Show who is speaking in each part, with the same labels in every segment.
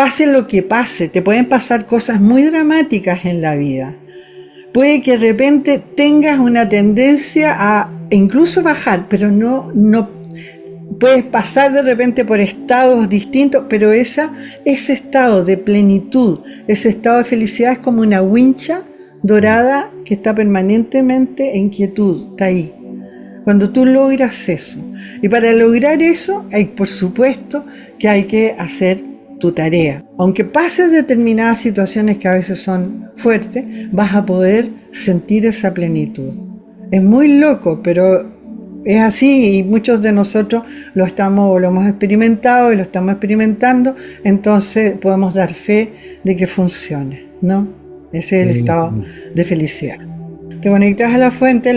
Speaker 1: pase lo que pase, te pueden pasar cosas muy dramáticas en la vida. Puede que de repente tengas una tendencia a incluso bajar, pero no puedes pasar de repente por estados distintos, pero ese estado de plenitud, ese estado de felicidad es como una wincha dorada que está permanentemente en quietud, está ahí. Cuando tú logras eso, y para lograr eso, por supuesto que hay que hacer tu tarea. Aunque pases determinadas situaciones que a veces son fuertes, vas a poder sentir esa plenitud. Es muy loco, pero es así, y muchos de nosotros lo hemos experimentado y lo estamos experimentando, entonces podemos dar fe de que funcione, ¿no? Ese es el estado de felicidad. Te conectas a la fuente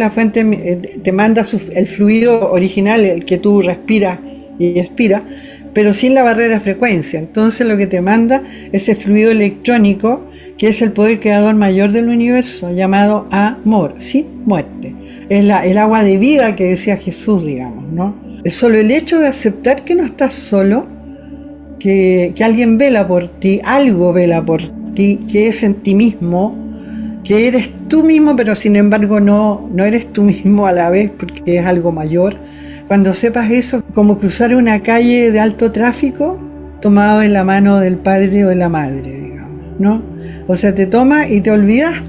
Speaker 1: te manda el fluido original, el que tú respiras y expiras, pero sin la barrera de frecuencia. Entonces lo que te manda es ese fluido electrónico, que es el poder creador mayor del universo, llamado amor, sin muerte. Es el agua de vida que decía Jesús, digamos, ¿no? Es solo el hecho de aceptar que no estás solo, que alguien vela por ti, algo vela por ti, que es en ti mismo, que eres tú mismo, pero sin embargo no eres tú mismo a la vez, porque es algo mayor. Cuando sepas eso, como cruzar una calle de alto tráfico tomado en la mano del padre o de la madre, digamos, ¿no? O sea, te toma y te olvidas.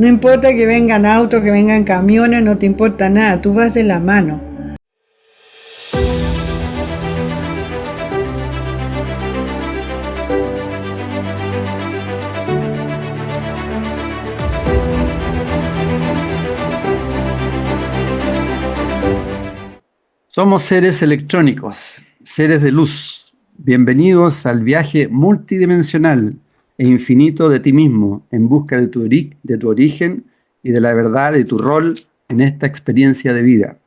Speaker 1: No importa que vengan autos, que vengan camiones, no te importa nada, tú vas de la mano.
Speaker 2: Somos seres electrónicos, seres de luz. Bienvenidos al viaje multidimensional e infinito de ti mismo en busca de tu origen y de la verdad de tu rol en esta experiencia de vida.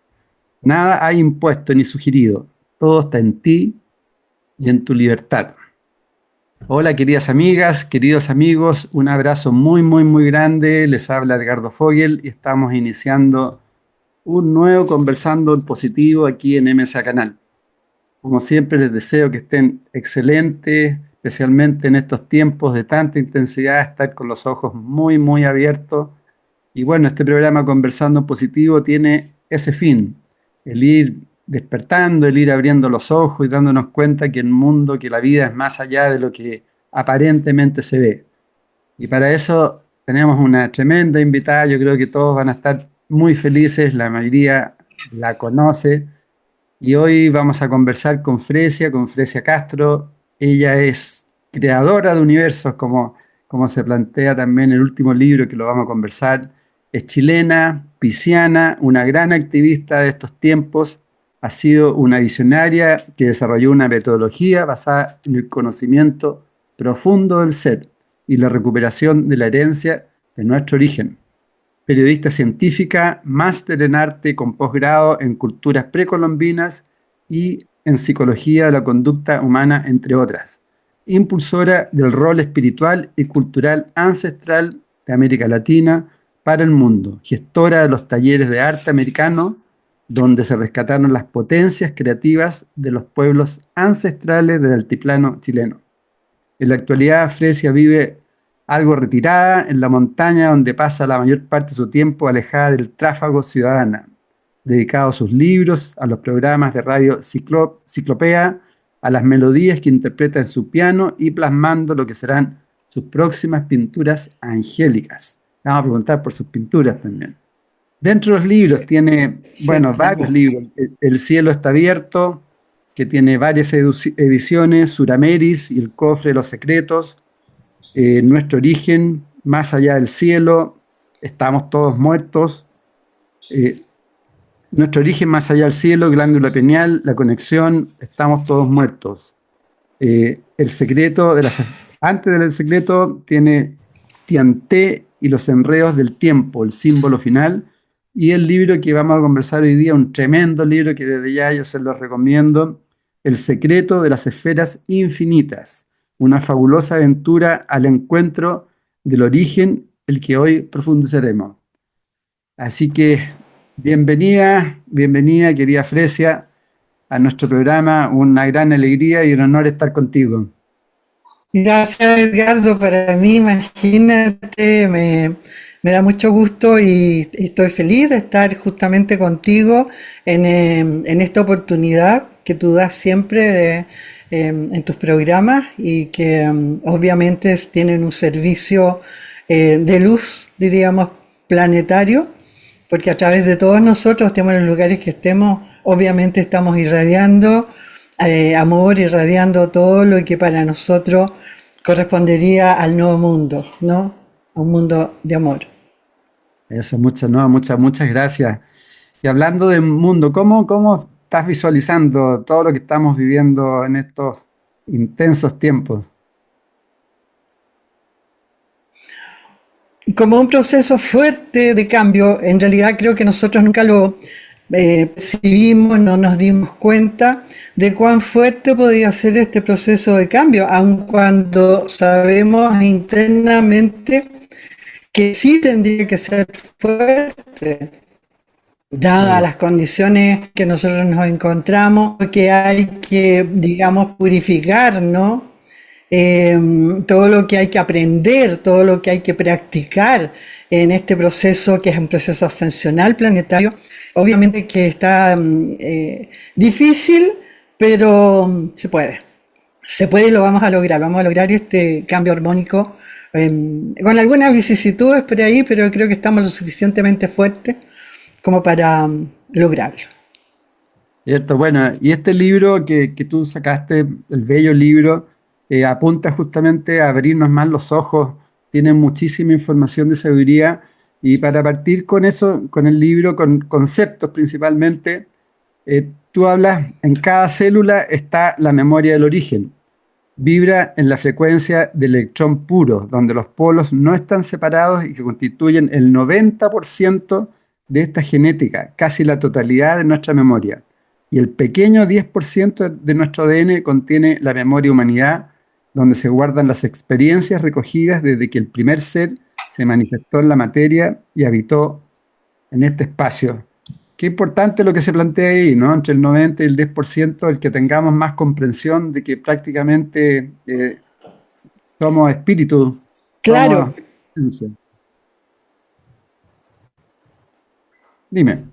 Speaker 2: Nada hay impuesto ni sugerido, todo está en ti y en tu libertad. Hola queridas amigas, queridos amigos, un abrazo muy grande. Les habla Edgardo Fogel y estamos iniciando un nuevo Conversando en Positivo aquí en MSA Canal. Como siempre les deseo que estén excelentes, especialmente en estos tiempos de tanta intensidad, estar con los ojos muy abiertos. Y bueno, este programa Conversando en Positivo tiene ese fin, el ir despertando, el ir abriendo los ojos y dándonos cuenta que el mundo, que la vida es más allá de lo que aparentemente se ve. Y para eso tenemos una tremenda invitada, yo creo que todos van a estar muy felices, la mayoría la conoce. Y hoy vamos a conversar con Fresia Castro. Ella es creadora de universos, como se plantea también en el último libro que lo vamos a conversar. Es chilena, pisciana, una gran activista de estos tiempos. Ha sido una visionaria que desarrolló una metodología basada en el conocimiento profundo del ser y la recuperación de la herencia de nuestro origen. Periodista científica, máster en arte con posgrado en culturas precolombinas y en psicología de la conducta humana, entre otras. Impulsora del rol espiritual y cultural ancestral de América Latina para el mundo. Gestora de los talleres de arte americano, donde se rescataron las potencias creativas de los pueblos ancestrales del altiplano chileno. En la actualidad, Fresia vive algo retirada en la montaña, donde pasa la mayor parte de su tiempo alejada del tráfago ciudadana, dedicado a sus libros, a los programas de radio Ciclopea, a las melodías que interpreta en su piano y plasmando lo que serán sus próximas pinturas angélicas. Vamos a preguntar por sus pinturas también. Dentro de los libros tiene, varios libros. El cielo está abierto, que tiene varias ediciones, Surameris y el cofre de los secretos, nuestro origen, más allá del cielo, estamos todos muertos, nuestro origen más allá del cielo, glándula pineal, la conexión, estamos todos muertos. El secreto antes del secreto tiene Tianté y los enredos del tiempo, el símbolo final, y el libro que vamos a conversar hoy día, un tremendo libro que desde ya yo se los recomiendo, El secreto de las esferas infinitas. Una fabulosa aventura al encuentro del origen, el que hoy profundizaremos. Así que bienvenida querida Fresia a nuestro programa, una gran alegría y un honor estar contigo.
Speaker 1: Gracias, Edgardo. Para mí, imagínate, me da mucho gusto y estoy feliz de estar justamente contigo en esta oportunidad que tú das siempre en tus programas y que obviamente tienen un servicio de luz, diríamos, planetario, porque a través de todos nosotros, estemos en los lugares que estemos, obviamente estamos irradiando amor, irradiando todo lo que para nosotros correspondería al nuevo mundo, ¿no? A un mundo de amor.
Speaker 2: Eso, muchas, no, muchas gracias. Y hablando del mundo, ¿cómo estás visualizando todo lo que estamos viviendo en estos intensos tiempos?
Speaker 1: Como un proceso fuerte de cambio, en realidad creo que nosotros nunca lo percibimos, no nos dimos cuenta de cuán fuerte podía ser este proceso de cambio, aun cuando sabemos internamente que sí tendría que ser fuerte, dadas
Speaker 2: Claro.
Speaker 1: las condiciones que nosotros nos encontramos, que hay que, digamos, purificar, ¿no? Eh, Todo lo que hay que aprender, todo lo que hay que practicar en este proceso que es un proceso ascensional planetario. Obviamente que está difícil, pero se puede. Se puede y lo vamos a lograr. Vamos a lograr este cambio armónico con algunas vicisitudes por ahí, pero creo que estamos lo suficientemente fuertes como para lograrlo.
Speaker 2: Cierto, bueno, y este libro que tú sacaste, el bello libro, apunta justamente a abrirnos más los ojos, tiene muchísima información de sabiduría, y para partir con eso, con el libro, con conceptos principalmente, tú hablas, en cada célula está la memoria del origen, vibra en la frecuencia del electrón puro, donde los polos no están separados y que constituyen el 90% de esta genética, casi la totalidad de nuestra memoria. Y el pequeño 10% de nuestro ADN contiene la memoria humanidad, donde se guardan las experiencias recogidas desde que el primer ser se manifestó en la materia y habitó en este espacio. Qué importante lo que se plantea ahí, ¿no? Entre el 90 y el 10%, el que tengamos más comprensión de que prácticamente somos espíritus,
Speaker 1: Claro,
Speaker 2: somos esencia. Dime,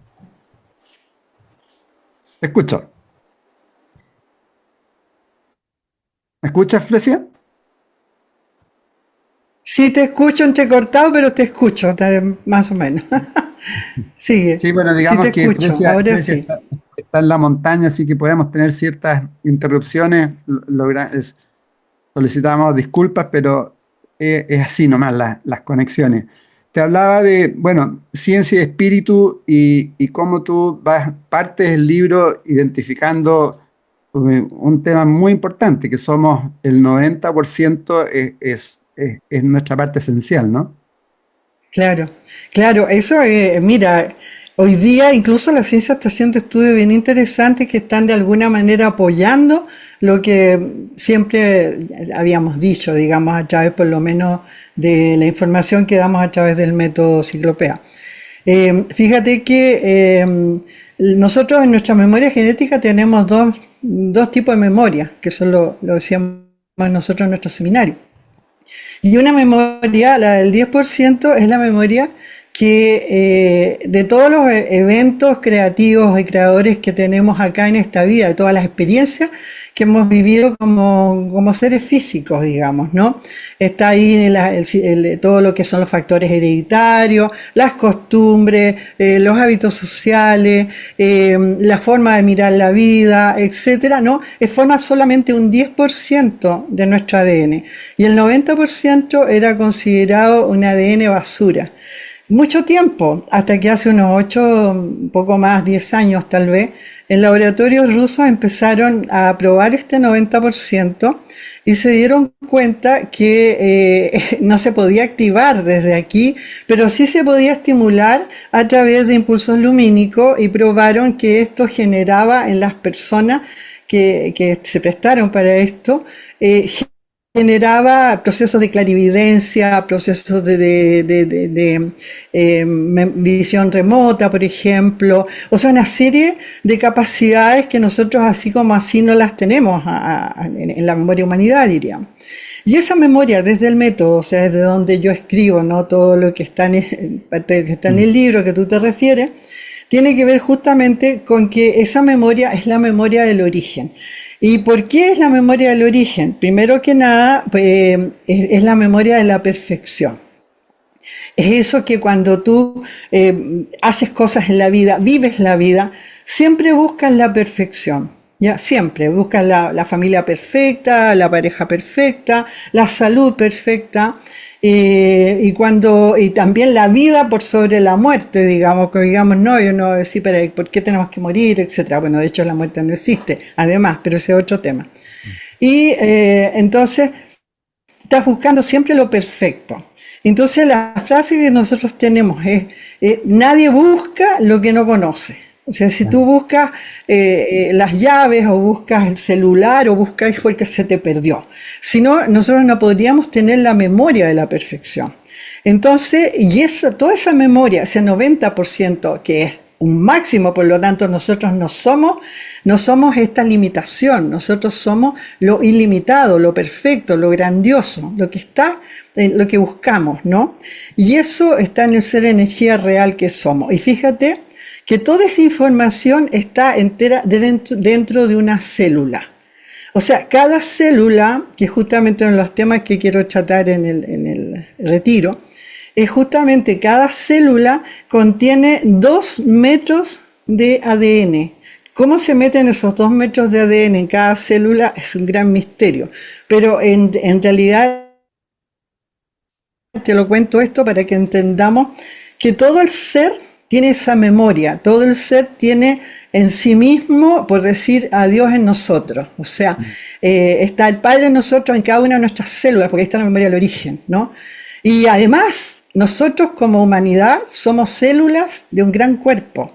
Speaker 2: te escucho. ¿Me escuchas, Fresia?
Speaker 1: sí te escucho entrecortado, pero te escucho, más o menos. Sigue,
Speaker 2: Sí, bueno,
Speaker 1: sí te
Speaker 2: digamos que
Speaker 1: escucho, ahora sí.
Speaker 2: está en la montaña, así que podemos tener ciertas interrupciones. Solicitamos disculpas, pero es así nomás las conexiones. Te hablaba de, bueno, ciencia y espíritu y cómo tú partes el libro identificando un tema muy importante, que somos el 90% es nuestra parte esencial, ¿no?
Speaker 1: Claro, claro, eso, mira, hoy día incluso la ciencia está haciendo estudios bien interesantes que están de alguna manera apoyando lo que siempre habíamos dicho, digamos, a través por lo menos de la información que damos a través del método Ciclopea. Fíjate que nosotros en nuestra memoria genética tenemos dos tipos de memoria, que eso lo decíamos nosotros en nuestro seminario. Y una memoria, la del 10%, es la memoria que de todos los eventos creativos y creadores que tenemos acá en esta vida, de todas las experiencias que hemos vivido como seres físicos, digamos, ¿no? Está ahí todo lo que son los factores hereditarios, las costumbres, los hábitos sociales, la forma de mirar la vida, etcétera, ¿no? Forma solamente un 10% de nuestro ADN y el 90% era considerado un ADN basura. Mucho tiempo, hasta que hace unos 8, un poco más, 10 años tal vez, en laboratorios rusos empezaron a probar este 90% y se dieron cuenta que no se podía activar desde aquí, pero sí se podía estimular a través de impulsos lumínicos y probaron que esto generaba en las personas que se prestaron para esto, generaba procesos de clarividencia, procesos de visión remota, por ejemplo, o sea, una serie de capacidades que nosotros así como así no las tenemos en la memoria humanidad, diríamos. Y esa memoria desde el método, o sea, desde donde yo escribo, ¿no? Todo lo que está que está en el libro que tú te refieres, tiene que ver justamente con que esa memoria es la memoria del origen. ¿Y por qué es la memoria del origen? Primero que nada, es la memoria de la perfección. Es eso que cuando tú haces cosas en la vida, vives la vida, siempre buscas la perfección. Ya, siempre buscas la familia perfecta, la pareja perfecta, la salud perfecta, y también la vida por sobre la muerte, digamos, que digamos, no, yo no decir, pero ¿por qué tenemos que morir? Etcétera. Bueno, de hecho la muerte no existe, además, pero ese es otro tema. Y entonces estás buscando siempre lo perfecto. Entonces la frase que nosotros tenemos es, nadie busca lo que no conoce. O sea, si tú buscas las llaves o buscas el celular o buscas fue el que se te perdió. Si no, nosotros no podríamos tener la memoria de la perfección. Entonces, toda esa memoria, ese 90% que es un máximo, por lo tanto nosotros no somos esta limitación, nosotros somos lo ilimitado, lo perfecto, lo grandioso, lo que está, lo que buscamos, ¿no? Y eso está en el ser energía real que somos. Y fíjate que toda esa información está entera dentro de una célula. O sea, cada célula, que es justamente uno de los temas que quiero tratar en el retiro, es justamente cada célula contiene 2 metros de ADN. ¿Cómo se meten esos 2 metros de ADN en cada célula? Es un gran misterio. Pero en realidad, te lo cuento esto para que entendamos que todo el ser tiene esa memoria, todo el ser tiene en sí mismo, por decir, a Dios en nosotros. O sea, está el Padre en nosotros, en cada una de nuestras células, porque ahí está la memoria del origen, ¿no? Y además, nosotros como humanidad somos células de un gran cuerpo.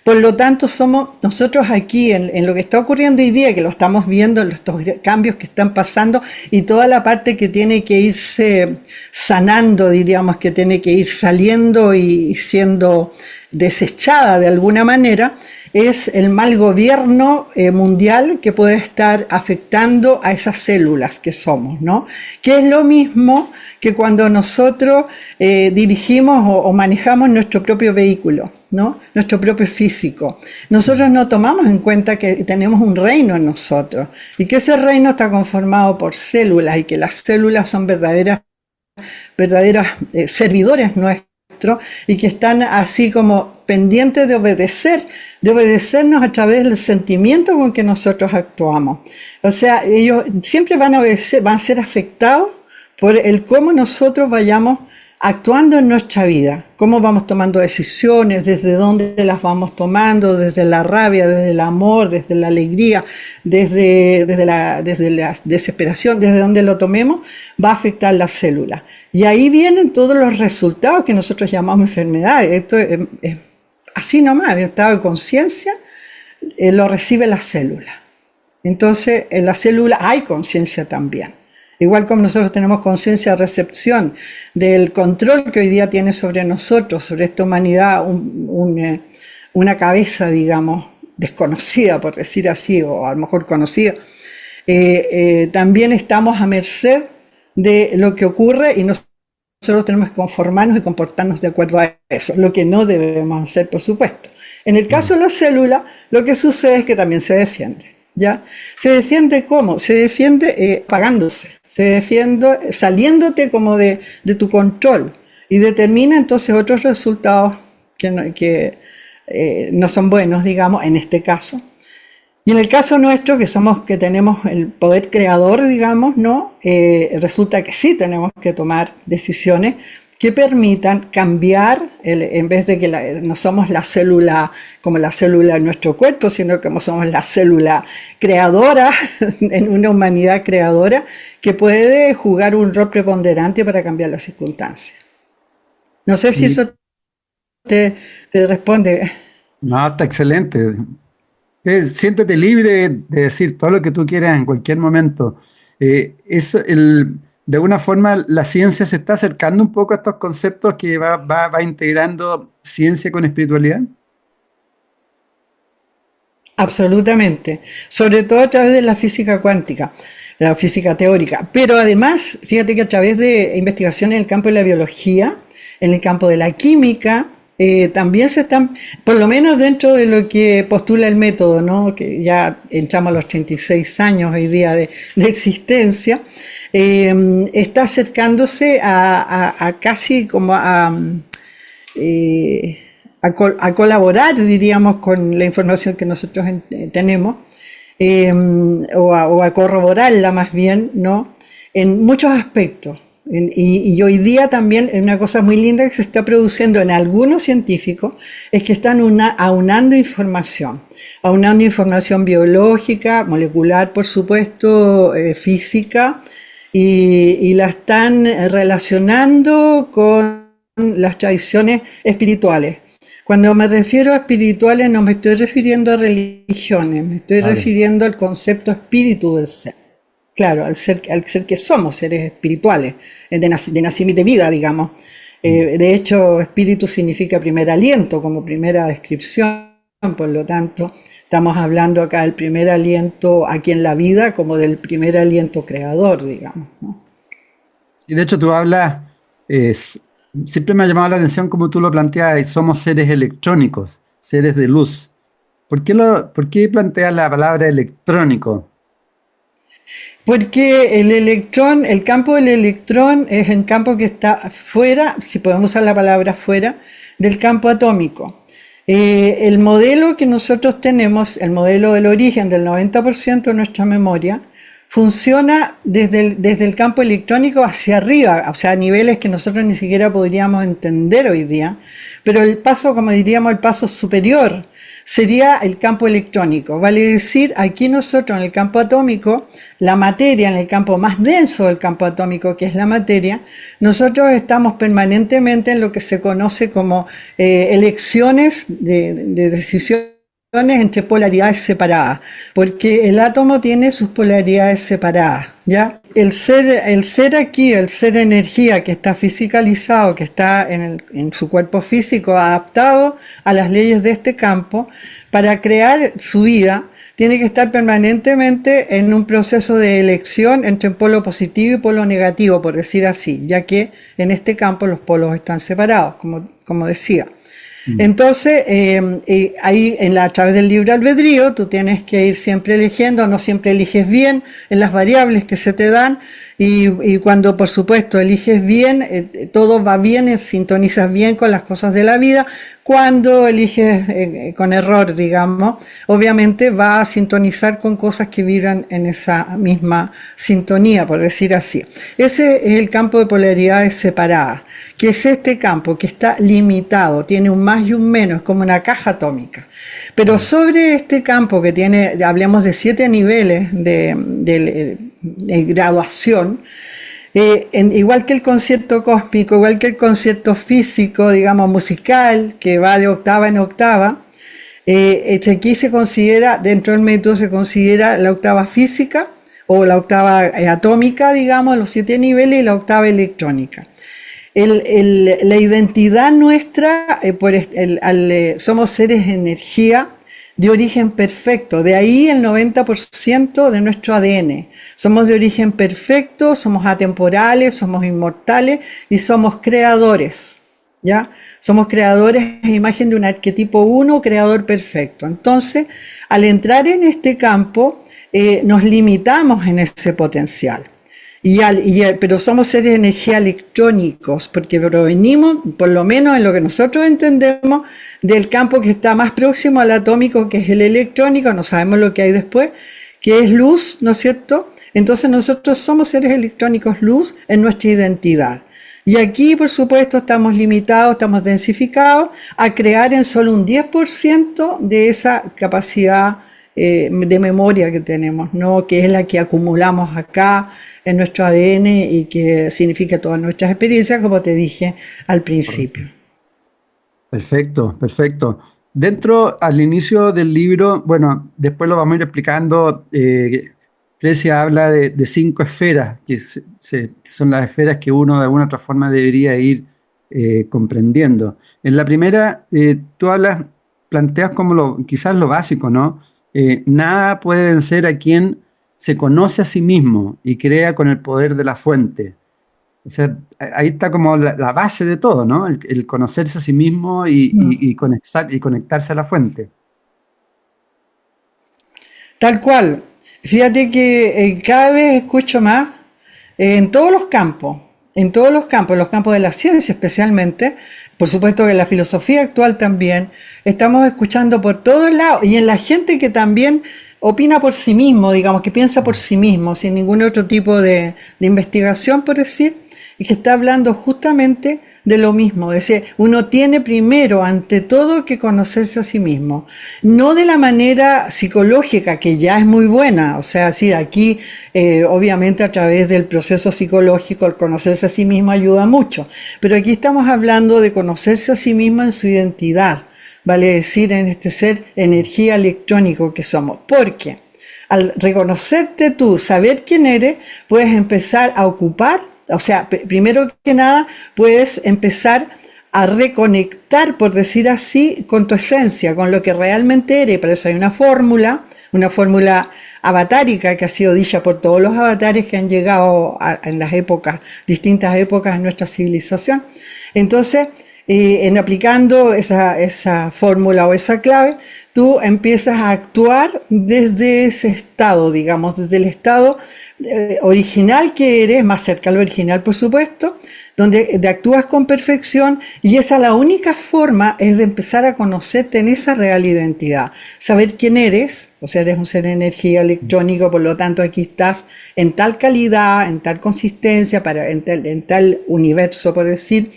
Speaker 1: Por lo tanto, somos nosotros aquí en lo que está ocurriendo hoy día, que lo estamos viendo, en estos cambios que están pasando y toda la parte que tiene que irse sanando, diríamos, que tiene que ir saliendo y siendo desechada de alguna manera, es el mal gobierno mundial que puede estar afectando a esas células que somos, ¿no? Que es lo mismo que cuando nosotros dirigimos o manejamos nuestro propio vehículo, ¿no? Nuestro propio físico. Nosotros no tomamos en cuenta que tenemos un reino en nosotros y que ese reino está conformado por células y que las células son verdaderos servidores nuestros y que están así como pendientes de obedecernos a través del sentimiento con que nosotros actuamos. O sea, ellos siempre van a obedecer, van a ser afectados por el cómo nosotros vayamos actuando en nuestra vida, cómo vamos tomando decisiones, desde dónde las vamos tomando, desde la rabia, desde el amor, desde la alegría, desde la desesperación, desde donde lo tomemos, va a afectar las células. Y ahí vienen todos los resultados que nosotros llamamos enfermedades. Esto es así nomás, el estado de conciencia lo recibe la célula. Entonces, en la célula hay conciencia también. Igual como nosotros tenemos conciencia de recepción del control que hoy día tiene sobre nosotros, sobre esta humanidad, una cabeza, digamos, desconocida, por decir así, o a lo mejor conocida, también estamos a merced de lo que ocurre y nosotros tenemos que conformarnos y comportarnos de acuerdo a eso, lo que no debemos hacer, por supuesto. En el caso de la célula, lo que sucede es que también se defiende. ¿Ya? ¿Se defiende cómo? Se defiende pagándose, se defiende saliéndote como de tu control y determina entonces otros resultados que no son buenos, digamos, en este caso. Y en el caso nuestro, que tenemos el poder creador, digamos, ¿no? Resulta que sí tenemos que tomar decisiones que permitan cambiar, en vez de que no somos la célula como la célula de nuestro cuerpo, sino como somos la célula creadora, en una humanidad creadora, que puede jugar un rol preponderante para cambiar las circunstancias. No sé si eso te responde.
Speaker 2: No, está excelente. Siéntete libre de decir todo lo que tú quieras en cualquier momento. De alguna forma, la ciencia se está acercando un poco a estos conceptos que va integrando ciencia con espiritualidad.
Speaker 1: Absolutamente, sobre todo a través de la física cuántica, de la física teórica, pero además, fíjate que a través de investigaciones en el campo de la biología, en el campo de la química, también se están, por lo menos dentro de lo que postula el método, ¿no? Que ya entramos a los 36 años hoy día de existencia, está acercándose a casi como eh, a colaborar, diríamos, con la información que nosotros tenemos, o a corroborarla más bien, ¿no? En muchos aspectos. Y hoy día también una cosa muy linda que se está produciendo en algunos científicos es que están aunando información biológica, molecular, por supuesto, física, y la están relacionando con las tradiciones espirituales. Cuando me refiero a espirituales no me estoy refiriendo a religiones, me estoy
Speaker 2: Vale.
Speaker 1: refiriendo al concepto espíritu del ser. Claro, al ser que somos seres espirituales, de nacimiento de vida, digamos.
Speaker 2: Mm.
Speaker 1: De hecho, espíritu significa primer aliento, como primera descripción, por lo tanto, estamos hablando acá del primer aliento aquí en la vida, como del primer aliento creador, digamos, ¿no?
Speaker 2: Y de hecho tú hablas, es- siempre me ha llamado la atención como tú lo planteas, y somos seres electrónicos, seres de luz. ¿Por qué planteas la palabra electrónico?
Speaker 1: Porque el electrón, el campo del electrón es el campo que está fuera, si podemos usar la palabra fuera, del campo atómico. El modelo que nosotros tenemos, el modelo del origen del 90% de nuestra memoria, funciona desde el campo electrónico hacia arriba, o sea, a niveles que nosotros ni siquiera podríamos entender hoy día, pero el paso, como diríamos, el paso superior sería el campo electrónico. Vale decir, aquí nosotros en el campo atómico, la materia, en el campo más denso del campo atómico, que es la materia, nosotros estamos permanentemente en lo que se conoce como elecciones de decisiones entre polaridades separadas, porque el átomo tiene sus polaridades separadas, ¿ya? El ser aquí, el ser energía que está fisicalizado, que está en su cuerpo físico, adaptado a las leyes de este campo, para crear su vida, tiene que estar permanentemente en un proceso de elección entre polo positivo y polo negativo, por decir así, ya que en este campo los polos están separados, como decía.
Speaker 2: Mm.
Speaker 1: Entonces, ahí a través del libre albedrío, tú tienes que ir siempre eligiendo, no siempre eliges bien en las variables que se te dan, y cuando por supuesto eliges bien, todo va bien, sintonizas bien con las cosas de la vida. Cuando eliges con error, digamos, obviamente va a sintonizar con cosas que vibran en esa misma sintonía, por decir así. Ese es el campo de polaridades separadas, que es este campo que está limitado, tiene un más y un menos, es como una caja atómica. Pero sobre este campo que tiene, hablemos de 7 niveles de graduación, igual que el concierto cósmico, igual que el concierto físico, digamos, musical, que va de octava en octava, aquí se considera, dentro del método se considera la octava física o la octava atómica, digamos, los 7 niveles, y la octava electrónica. La identidad nuestra, somos seres de energía de origen perfecto, de ahí el 90% de nuestro ADN. Somos de origen perfecto, somos atemporales, somos inmortales y somos creadores, ¿ya? Somos creadores a imagen de un arquetipo 1, creador perfecto. Entonces, al entrar en este campo, nos limitamos en ese potencial. Pero somos seres de energía electrónicos, porque provenimos, por lo menos en lo que nosotros entendemos, del campo que está más próximo al atómico, que es el electrónico. No sabemos lo que hay después, que es luz, ¿no es cierto? Entonces nosotros somos seres electrónicos luz en nuestra identidad. Y aquí, por supuesto, estamos limitados, estamos densificados a crear en solo un 10% de esa capacidad de memoria que tenemos, ¿no? Que es la que acumulamos acá en nuestro ADN y que significa todas nuestras experiencias, como te dije al principio.
Speaker 2: Perfecto, perfecto. Dentro, al inicio del libro, bueno, después lo vamos a ir explicando, Grecia habla de 5 esferas, que son las esferas que uno de alguna otra forma debería ir comprendiendo. En la primera, tú hablas, planteas como quizás lo básico, ¿no? Nada puede vencer a quien se conoce a sí mismo y crea con el poder de la fuente. O sea, ahí está como la base de todo, ¿no? El conocerse a sí mismo y conectarse a la fuente.
Speaker 1: Tal cual. Fíjate que cada vez escucho más en todos los campos de la ciencia especialmente, por supuesto que en la filosofía actual también, estamos escuchando por todos lados y en la gente que también opina por sí mismo, digamos, que piensa por sí mismo, sin ningún otro tipo de investigación, por decir, y que está hablando justamente de lo mismo. Es decir, uno tiene primero, ante todo, que conocerse a sí mismo. No de la manera psicológica, que ya es muy buena. O sea, sí, aquí, obviamente, a través del proceso psicológico, el conocerse a sí mismo ayuda mucho. Pero aquí estamos hablando de conocerse a sí mismo en su identidad. Vale decir, en este ser energía electrónico que somos. Porque al reconocerte tú, saber quién eres, puedes empezar a ocupar, o sea, primero que nada, puedes empezar a reconectar, por decir así, con tu esencia, con lo que realmente eres. Para eso hay una fórmula avatárica que ha sido dicha por todos los avatares que han llegado en las épocas, distintas épocas de nuestra civilización. Entonces, en aplicando esa fórmula o esa clave, tú empiezas a actuar desde ese estado, digamos, desde el estado original que eres, más cerca al original, por supuesto, donde actúas con perfección, y esa la única forma es de empezar a conocerte en esa real identidad, saber quién eres, o sea, eres un ser de energía electrónico, por lo tanto aquí estás en tal calidad, en tal consistencia, en tal universo, por decir.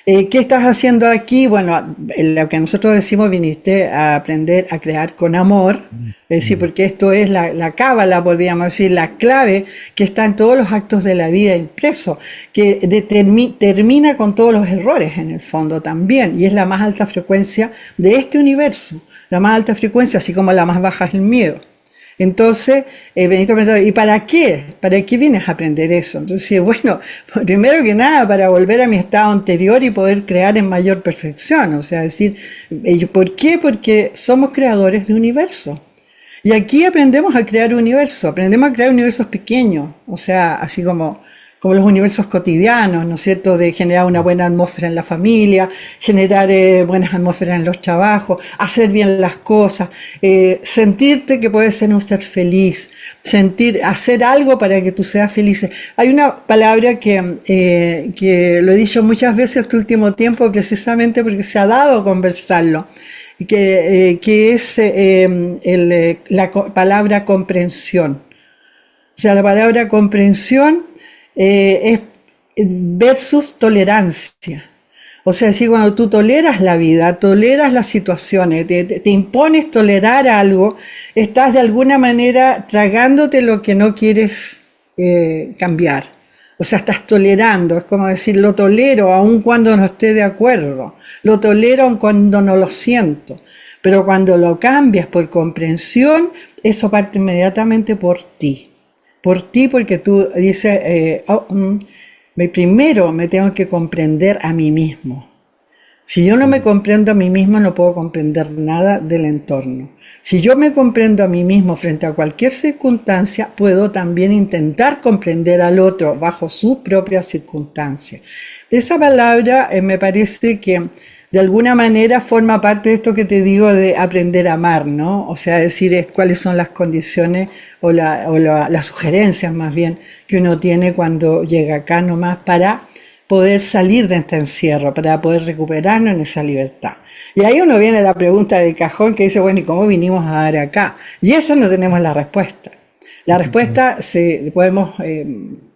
Speaker 1: ¿Qué estás haciendo aquí? Bueno, lo que nosotros decimos, viniste a aprender a crear con amor, es decir, porque esto es la cábala, podríamos decir, la clave que está en todos los actos de la vida impreso, que termina con todos los errores en el fondo también, y es la más alta frecuencia de este universo, la más alta frecuencia, así como la más baja es el miedo. Entonces, Benito preguntó, ¿y para qué? ¿Para qué vienes a aprender eso? Entonces, bueno, primero que nada, para volver a mi estado anterior y poder crear en mayor perfección. O sea, decir, ¿por qué? Porque somos creadores de universo. Y aquí aprendemos a crear universos, aprendemos a crear universos pequeños, o sea, así como los universos cotidianos, ¿no es cierto?, de generar una buena atmósfera en la familia, generar buenas atmósferas en los trabajos, hacer bien las cosas, sentirte que puedes ser un ser feliz, hacer algo para que tú seas feliz. Hay una palabra que lo he dicho muchas veces este último tiempo, precisamente porque se ha dado a conversarlo, que es la palabra comprensión. O sea, la palabra comprensión es versus tolerancia. O sea, si cuando tú toleras la vida, toleras las situaciones, te impones tolerar algo, estás de alguna manera tragándote lo que no quieres cambiar. O sea, estás tolerando, es como decir, lo tolero aun cuando no esté de acuerdo, lo tolero aun cuando no lo siento, pero cuando lo cambias por comprensión, eso parte inmediatamente por ti, porque tú dices, primero me tengo que comprender a mí mismo. Si yo no me comprendo a mí mismo, no puedo comprender nada del entorno. Si yo me comprendo a mí mismo frente a cualquier circunstancia, puedo también intentar comprender al otro bajo su propia circunstancia. Esa palabra me parece que de alguna manera forma parte de esto que te digo de aprender a amar, ¿no? O sea, decir cuáles son las condiciones o las sugerencias más bien que uno tiene cuando llega acá nomás para poder salir de este encierro, para poder recuperarnos en esa libertad. Y ahí uno viene a la pregunta de cajón que dice, bueno, ¿y cómo vinimos a dar acá? Y eso no tenemos la respuesta. La respuesta podemos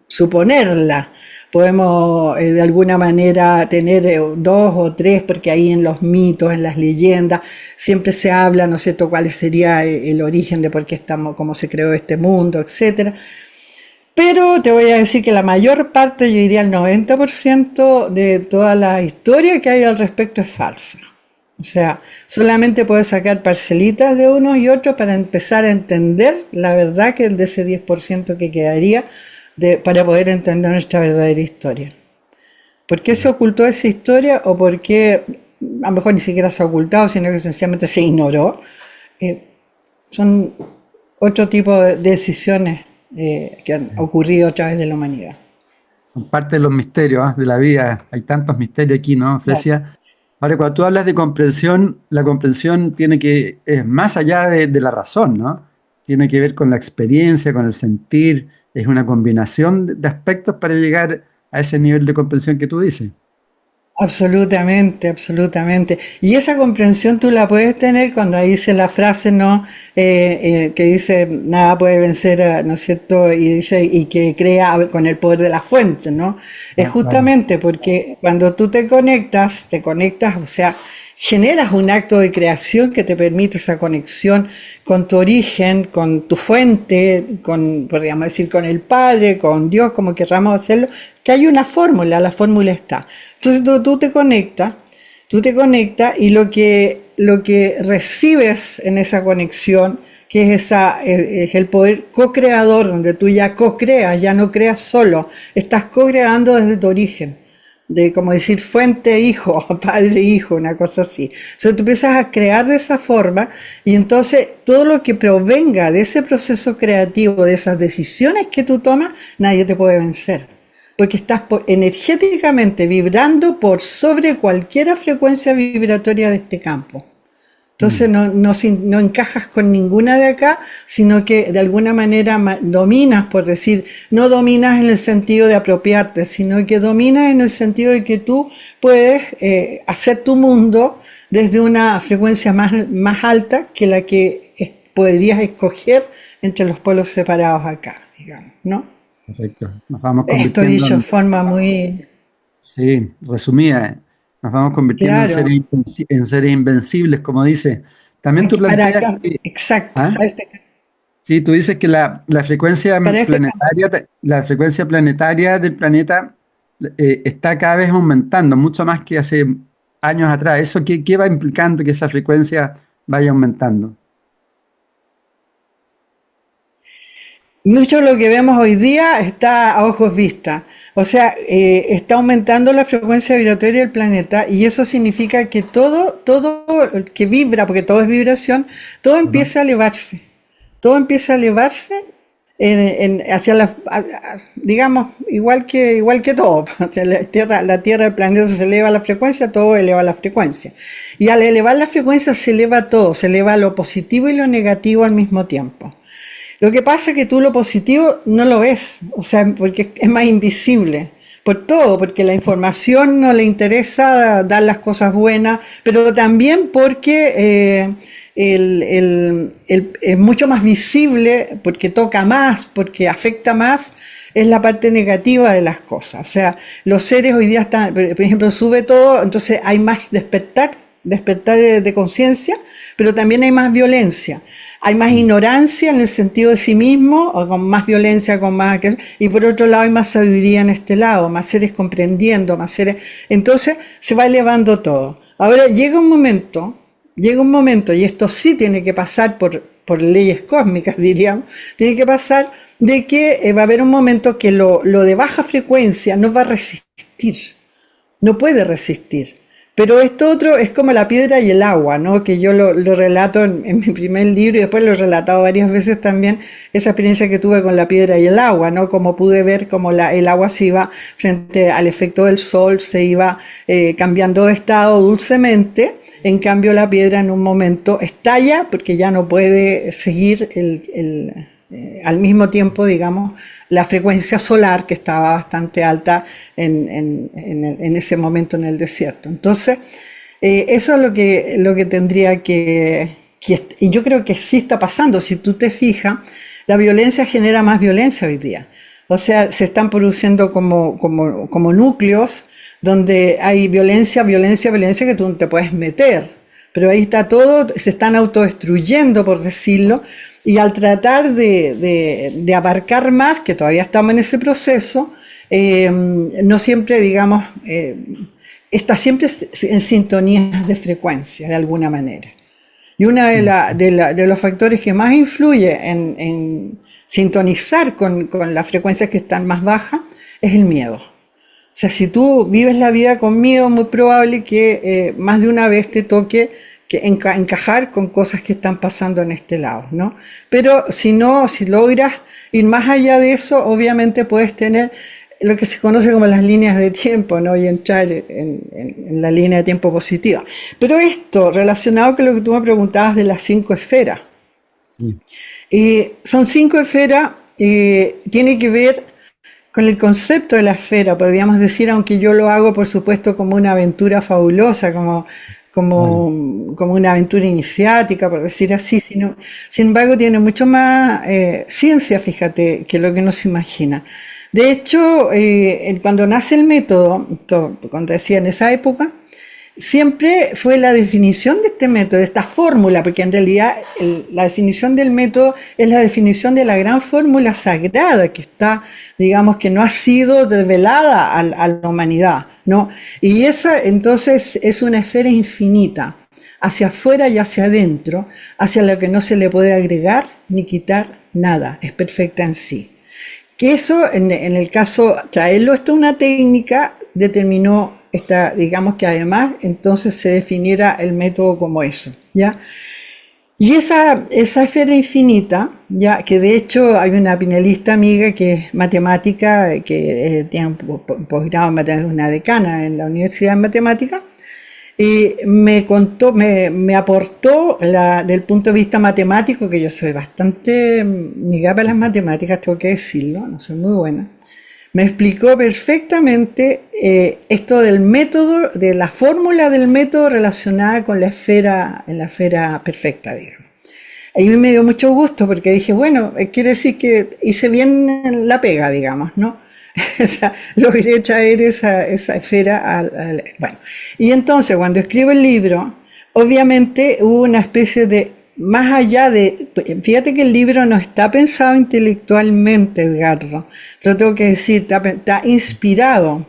Speaker 1: suponerla, podemos de alguna manera tener dos o tres, porque ahí en los mitos, en las leyendas, siempre se habla, ¿no es cierto?, cuál sería el origen de por qué estamos, cómo se creó este mundo, etcétera. Pero te voy a decir que la mayor parte, yo diría el 90% de toda la historia que hay al respecto es falsa. O sea, solamente puedes sacar parcelitas de unos y otros para empezar a entender la verdad que es de ese 10% que quedaría para poder entender nuestra verdadera historia. ¿Por qué se ocultó esa historia? O por qué, a lo mejor ni siquiera se ha ocultado, sino que sencillamente se ignoró. Son otro tipo de decisiones que han ocurrido a través de la humanidad.
Speaker 2: Son parte de los misterios, ¿ah? De la vida. Hay tantos misterios aquí, ¿no,
Speaker 1: Claro.
Speaker 2: Fresia? Ahora, cuando tú hablas de comprensión, la comprensión es más allá de la razón, ¿no? Tiene que ver con la experiencia, con el sentir, es una combinación de aspectos para llegar a ese nivel de comprensión que tú dices.
Speaker 1: Absolutamente, absolutamente. Y esa comprensión tú la puedes tener cuando ahí dice la frase, ¿no? Que dice, nada puede vencer, ¿no es cierto? Y dice, y que crea con el poder de la fuente, ¿no? Es
Speaker 2: Ah, claro.
Speaker 1: justamente porque cuando tú te conectas, o sea, generas un acto de creación que te permite esa conexión con tu origen, con tu fuente, con, podríamos decir, con el Padre, con Dios, como querramos hacerlo, que hay una fórmula, la fórmula está. Entonces tú te conectas y lo que recibes en esa conexión, que es, es el poder co-creador, donde tú ya co-creas, ya no creas solo, estás co-creando desde tu origen de como decir fuente hijo, padre hijo, una cosa así. Entonces tú empiezas a crear de esa forma y entonces todo lo que provenga de ese proceso creativo, de esas decisiones que tú tomas, nadie te puede vencer. Porque estás energéticamente vibrando por sobre cualquier frecuencia vibratoria de este campo. Entonces
Speaker 2: Mm,
Speaker 1: no encajas con ninguna de acá, sino que de alguna manera dominas, por decir, no dominas en el sentido de apropiarte, sino que dominas en el sentido de que tú puedes hacer tu mundo desde una frecuencia más alta que la que podrías escoger entre los polos separados acá, digamos, ¿no?
Speaker 2: perfecto. Nos vamos
Speaker 1: Esto
Speaker 2: convirtiendo
Speaker 1: dicho en
Speaker 2: en,
Speaker 1: forma muy
Speaker 2: sí, resumida, nos vamos convirtiendo en
Speaker 1: claro.
Speaker 2: en seres invencibles, como dice. También tú
Speaker 1: Aquí, para
Speaker 2: planteas
Speaker 1: acá,
Speaker 2: que,
Speaker 1: exacto,
Speaker 2: ¿ah? Sí, tú dices que la frecuencia
Speaker 1: para este campo.
Speaker 2: planetaria, la frecuencia planetaria del planeta está cada vez aumentando, mucho más que hace años atrás. ¿Eso qué va implicando que esa frecuencia vaya aumentando?
Speaker 1: Mucho de lo que vemos hoy día está a ojos vistas. O sea, está aumentando la frecuencia vibratoria del planeta y eso significa que todo que vibra, porque todo es vibración, todo
Speaker 2: Ajá.
Speaker 1: empieza a elevarse. Todo empieza a elevarse hacia digamos, igual que todo. Hacia la Tierra, el planeta se eleva la frecuencia, todo eleva la frecuencia. Y al elevar la frecuencia se eleva todo, se eleva lo positivo y lo negativo al mismo tiempo. Lo que pasa es que tú lo positivo no lo ves, o sea, porque es más invisible. Por todo, porque la información no le interesa dar las cosas buenas, pero también porque es mucho más visible, porque toca más, porque afecta más, es la parte negativa de las cosas. O sea, los seres hoy día están, por ejemplo, sube todo, entonces hay más despertar de conciencia, pero también hay más violencia. Hay más
Speaker 2: Mm.
Speaker 1: ignorancia en el sentido de sí mismo, o con más violencia, con más... Y por otro lado hay más sabiduría en este lado, más seres comprendiendo, más seres... Entonces se va elevando todo. Ahora llega un momento, y esto sí tiene que pasar por leyes cósmicas, diríamos, tiene que pasar de que va a haber un momento que lo de baja frecuencia no va a resistir, no puede resistir. Pero esto otro es como la piedra y el agua, ¿no? Que yo lo relato en mi primer libro y después lo he relatado varias veces también, esa experiencia que tuve con la piedra y el agua, ¿no? Como pude ver cómo el agua se iba, frente al efecto del sol, se iba cambiando de estado dulcemente, en cambio la piedra en un momento estalla porque ya no puede seguir al mismo tiempo, digamos, la frecuencia solar que estaba bastante alta en ese momento en el desierto. Entonces, eso es lo que tendría y yo creo que sí está pasando. Si tú te fijas, la violencia genera más violencia hoy día. O sea, se están produciendo como núcleos donde hay violencia que tú no te puedes meter. Pero ahí está todo, se están autodestruyendo, por decirlo, y al tratar de abarcar más, que todavía estamos en ese proceso, no siempre, digamos, está siempre en sintonías de frecuencia, de alguna manera. Y uno de los factores que más influye en sintonizar con las frecuencias que están más bajas es el miedo. O sea, si tú vives la vida con miedo, muy probable que más de una vez te toque encajar con cosas que están pasando en este lado, ¿no? Pero si no, si logras ir más allá de eso, obviamente puedes tener lo que se conoce como las líneas de tiempo, ¿no? Y entrar en la línea de tiempo positiva. Pero esto, relacionado con lo que tú me preguntabas de las 5 esferas,
Speaker 2: Sí.
Speaker 1: son 5 esferas, tiene que ver con el concepto de la esfera, podríamos decir, aunque yo lo hago, por supuesto, como una aventura fabulosa,
Speaker 2: Claro.
Speaker 1: como una aventura iniciática, por decir así, sin embargo, tiene mucho más ciencia, fíjate, que lo que uno se imagina. De hecho, cuando nace el método, cuando decía en esa época, siempre fue la definición de este método, de esta fórmula, porque en realidad la definición del método es la definición de la gran fórmula sagrada que está, digamos, que no ha sido revelada a la humanidad, ¿no? Y esa entonces es una esfera infinita, hacia afuera y hacia adentro, hacia la que no se le puede agregar ni quitar nada, es perfecta en sí. Que eso, en el caso, traerlo esto a una técnica, determinó esta, digamos que además entonces se definiera el método como eso, ¿ya? Y esa esfera infinita, ya que de hecho hay una pinelista amiga que es matemática, que tiene un posgrado en matemáticas, una decana en la Universidad de Matemáticas, y me contó, me aportó del punto de vista matemático, que yo soy bastante negada para las matemáticas, tengo que decirlo, no soy muy buena. Me explicó perfectamente esto del método, de la fórmula del método relacionada con la esfera, en la esfera perfecta, digamos. A mí me dio mucho gusto porque dije, bueno, quiere decir que hice bien la pega, digamos, ¿no? O sea, logré traer esa esfera bueno. Y entonces, cuando escribo el libro, obviamente hubo una especie de, más allá de, fíjate que el libro no está pensado intelectualmente, Edgardo, te lo tengo que decir, está inspirado.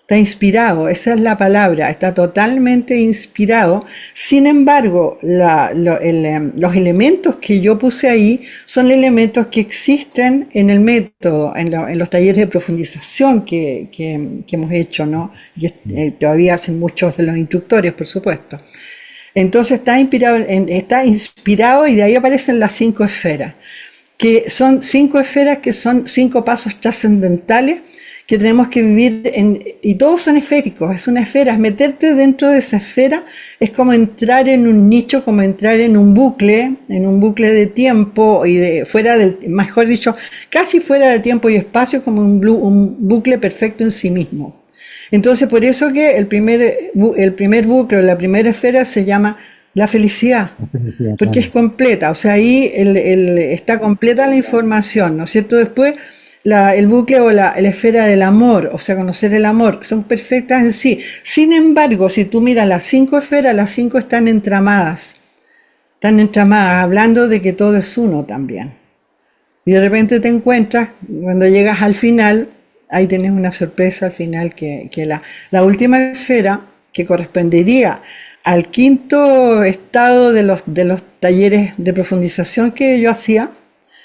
Speaker 1: Está inspirado, esa es la palabra, está totalmente inspirado. Sin embargo, los elementos que yo puse ahí son elementos que existen en el método, en los talleres de profundización que hemos hecho, ¿no? Y todavía hacen muchos de los instructores, por supuesto. Entonces está inspirado y de ahí aparecen las 5 esferas, que son 5 esferas que son 5 pasos trascendentales que tenemos que vivir y todos son esféricos, es una esfera, es meterte dentro de esa esfera, es como entrar en un nicho, como entrar en un bucle de tiempo y mejor dicho, casi fuera de tiempo y espacio, como un bucle perfecto en sí mismo. Entonces, por eso que el primer bucle, la primera esfera se llama la felicidad,
Speaker 2: Felicidad,
Speaker 1: porque es
Speaker 2: claro.
Speaker 1: completa, o sea, ahí está completa la información, ¿no es cierto? Después, el bucle o la esfera del amor, o sea, conocer el amor, son perfectas en sí. Sin embargo, si tú miras las 5 esferas, las 5 están entramadas, hablando de que todo es uno también. Y de repente te encuentras, cuando llegas al final, ahí tienes una sorpresa al final, que la última esfera, que correspondería al quinto estado de los talleres de profundización que yo hacía,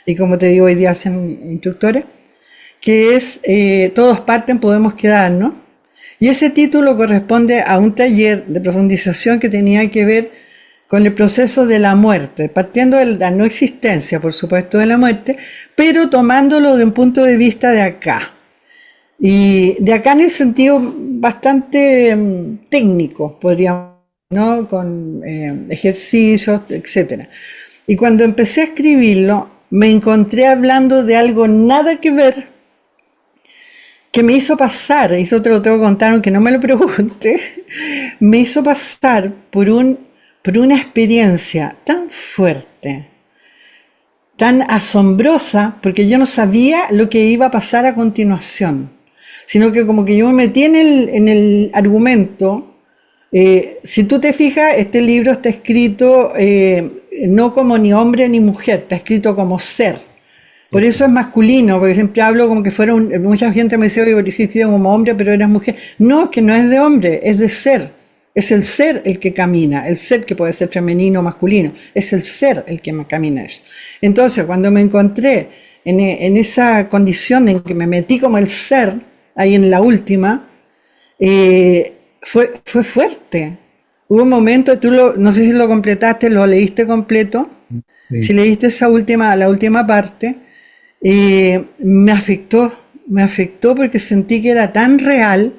Speaker 1: y como te digo, hoy día hacen instructores, que es Todos parten, podemos quedarnos. Y ese título corresponde a un taller de profundización que tenía que ver con el proceso de la muerte, partiendo de la no existencia, por supuesto, de la muerte, pero tomándolo de un punto de vista de acá. Y de acá en el sentido bastante técnico, podríamos, ¿no? Con ejercicios, etcétera. Y cuando empecé a escribirlo, me encontré hablando de algo nada que ver, que me hizo pasar, y eso te lo tengo que contar aunque no me lo pregunte, me hizo pasar por una experiencia tan fuerte, tan asombrosa, porque yo no sabía lo que iba a pasar a continuación, sino que como que yo me metí en el argumento. Si tú te fijas, este libro está escrito no como ni hombre ni mujer, está escrito como ser. Por
Speaker 2: Sí.
Speaker 1: eso es masculino, porque siempre hablo como que mucha gente me dice, oye, hiciste como hombre, pero eras mujer. No, es que no es de hombre, es de ser. Es el ser el que camina, el ser que puede ser femenino o masculino, es el ser el que camina eso. Entonces, cuando me encontré en esa condición en que me metí como el ser, ahí en la última, fue fuerte, Hubo un momento, no sé si lo completaste, lo leíste completo, si
Speaker 2: Sí,
Speaker 1: leíste la última parte, me afectó porque sentí que era tan real,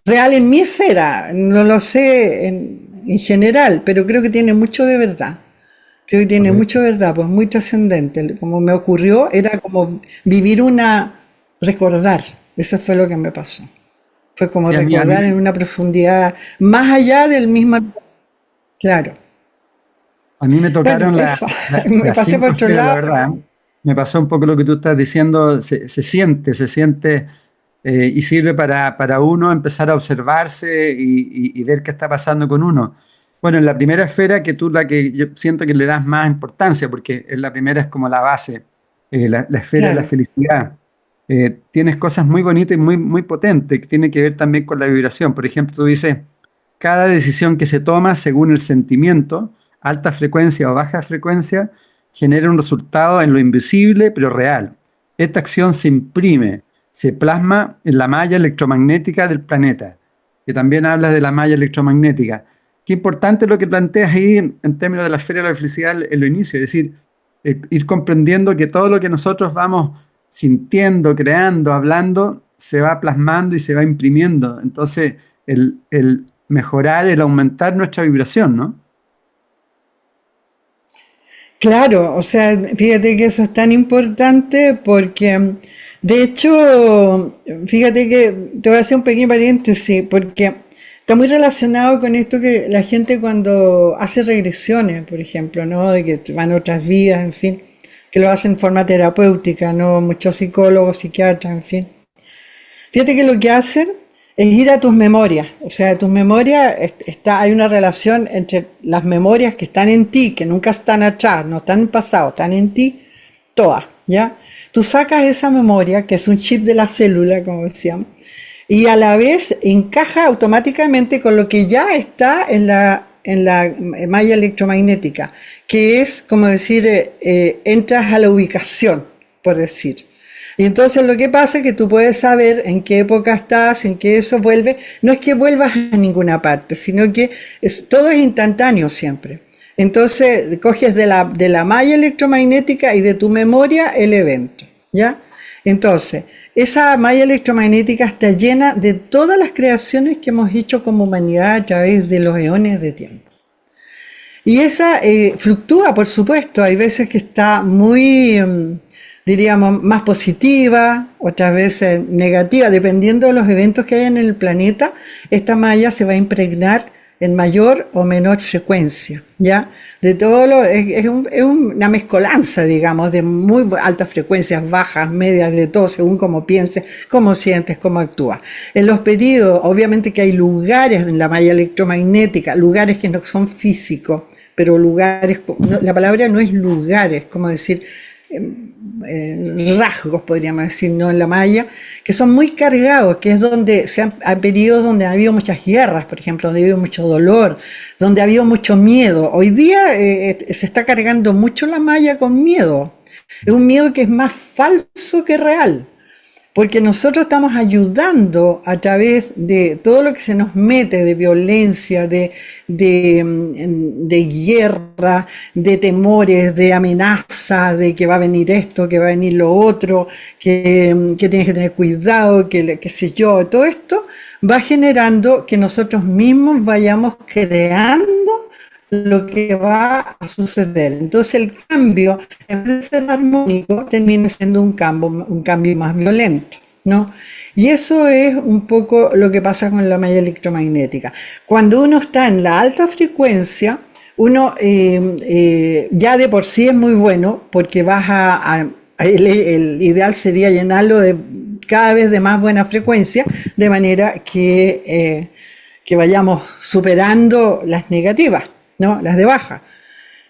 Speaker 1: real en mi esfera, no lo sé en general, pero creo que tiene mucho de verdad. Creo que tiene mucho
Speaker 2: correcto.
Speaker 1: de verdad, pues muy trascendente. Como me ocurrió, era como recordar. Eso fue lo que me pasó. Fue como
Speaker 2: Sí, a mí
Speaker 1: recordar en una profundidad más allá del mismo. Claro.
Speaker 2: A mí me
Speaker 1: Bueno,
Speaker 2: tocaron
Speaker 1: eso. Me
Speaker 2: las
Speaker 1: pasé por
Speaker 2: cinco
Speaker 1: otro
Speaker 2: esferas, la
Speaker 1: lado.
Speaker 2: verdad. Me pasó un poco lo que tú estás diciendo, se siente y sirve para uno empezar a observarse y ver qué está pasando con uno. Bueno, en la primera esfera, que tú la que yo siento que le das más importancia, porque en la primera es como la base, la esfera de la
Speaker 1: Claro.
Speaker 2: felicidad. Tienes cosas muy bonitas y muy potentes, que tienen que ver también con la vibración. Por ejemplo, tú dices, cada decisión que se toma según el sentimiento, alta frecuencia o baja frecuencia, genera un resultado en lo invisible pero real. Esta acción se imprime, se plasma en la malla electromagnética del planeta, que también hablas de la malla electromagnética. Qué importante lo que planteas ahí en términos de la esfera de la felicidad en lo inicio, es decir, ir comprendiendo que todo lo que nosotros vamos sintiendo, creando, hablando, se va plasmando y se va imprimiendo. Entonces, el mejorar, el aumentar nuestra vibración, ¿no?
Speaker 1: Claro, o sea, fíjate que eso es tan importante porque, de hecho, fíjate que te voy a hacer un pequeño paréntesis porque está muy relacionado con esto que la gente cuando hace regresiones, por ejemplo, ¿no? De que van a otras vidas, en fin, que lo hacen en forma terapéutica, ¿no? Muchos psicólogos, psiquiatras, en fin. Fíjate que lo que hacen es ir a tus memorias. O sea, tus memorias, hay una relación entre las memorias que están en ti, que nunca están atrás, no están en el pasado, están en ti, todas, ¿ya? Tú sacas esa memoria, que es un chip de la célula, como decíamos, y a la vez encaja automáticamente con lo que ya está en la malla electromagnética, que es como decir, entras a la ubicación, por decir. Y entonces lo que pasa es que tú puedes saber en qué época estás, en qué eso vuelve. No es que vuelvas a ninguna parte, sino que todo es instantáneo siempre. Entonces coges de la malla electromagnética y de tu memoria el evento, ¿ya? Entonces, esa malla electromagnética está llena de todas las creaciones que hemos hecho como humanidad a través de los eones de tiempo. Y esa fluctúa, por supuesto. Hay veces que está muy, diríamos, más positiva, otras veces negativa. Dependiendo de los eventos que hay en el planeta, esta malla se va a impregnar en mayor o menor frecuencia, ¿ya? De todo es una mezcolanza, digamos, de muy altas frecuencias, bajas, medias, de todo, según cómo pienses, cómo sientes, cómo actúas. En los periodos, obviamente que hay lugares en la malla electromagnética, lugares que no son físicos, pero lugares, la palabra no es lugares, como decir, rasgos, podríamos decir, ¿no? En la malla, que son muy cargados, que es donde hay periodos donde ha habido muchas guerras, por ejemplo, donde ha habido mucho dolor, donde ha habido mucho miedo. Hoy día se está cargando mucho la malla con miedo. Es un miedo que es más falso que real. Porque nosotros estamos ayudando a través de todo lo que se nos mete de violencia, de guerra, de temores, de amenazas, de que va a venir esto, que va a venir lo otro, que tienes que tener cuidado, que qué sé yo, todo esto va generando que nosotros mismos vayamos creando lo que va a suceder. Entonces el cambio, en vez de ser armónico, termina siendo un cambio más violento, ¿no? Y eso es un poco lo que pasa con la malla electromagnética. Cuando uno está en la alta frecuencia, uno ya de por sí es muy bueno porque el ideal sería llenarlo de cada vez de más buena frecuencia, de manera que vayamos superando las negativas, ¿no? Las de baja.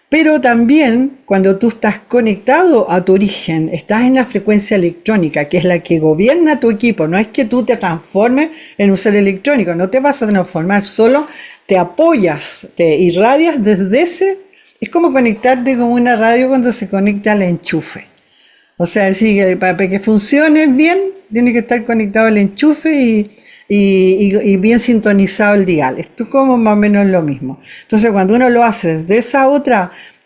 Speaker 1: Pero también cuando tú estás conectado a tu origen, estás en la frecuencia electrónica, que es la que gobierna tu equipo. No es que tú te transformes en un ser electrónico, no te vas a transformar, solo te apoyas, te irradias desde ese. Es como conectarte con una radio cuando se conecta al enchufe. O sea, decir que para que funcione bien, tiene que estar conectado al enchufe y y bien sintonizado el dial. Esto es como más o menos lo mismo. Entonces, cuando uno lo hace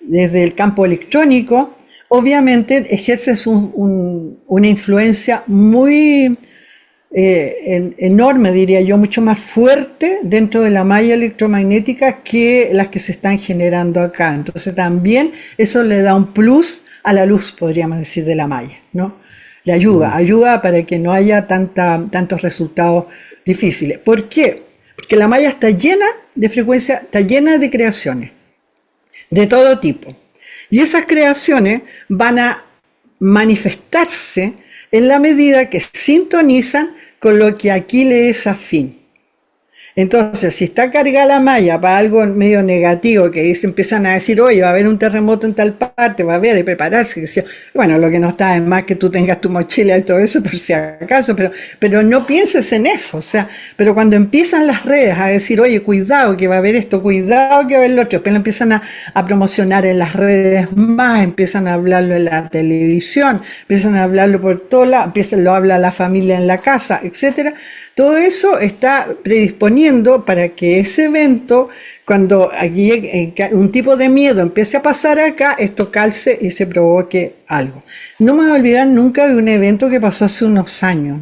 Speaker 1: desde el campo electrónico, obviamente ejerces una influencia muy enorme, diría yo, mucho más fuerte dentro de la malla electromagnética que las que se están generando acá. Entonces también eso le da un plus a la luz, podríamos decir, de la malla, ¿no? Le ayuda para que no haya tantos resultados difíciles. ¿Por qué? Porque la malla está llena de frecuencia, está llena de creaciones de todo tipo. Y esas creaciones van a manifestarse en la medida que sintonizan con lo que aquí le es afín. Entonces, si está cargada la malla para algo medio negativo, que empiezan a decir, oye, va a haber un terremoto en tal parte, va a haber, y prepararse, bueno, lo que no está es más que tú tengas tu mochila y todo eso, por si acaso, pero no pienses en eso, o sea, pero cuando empiezan las redes a decir, oye, cuidado que va a haber esto, cuidado que va a haber lo otro, pero empiezan a promocionar en las redes más, empiezan a hablarlo en la televisión, empiezan a hablarlo por todos lados, lo habla la familia en la casa, etcétera. Todo eso está predisponiendo para que ese evento, cuando aquí un tipo de miedo empiece a pasar acá, esto calce y se provoque algo. No me voy a olvidar nunca de un evento que pasó hace unos años.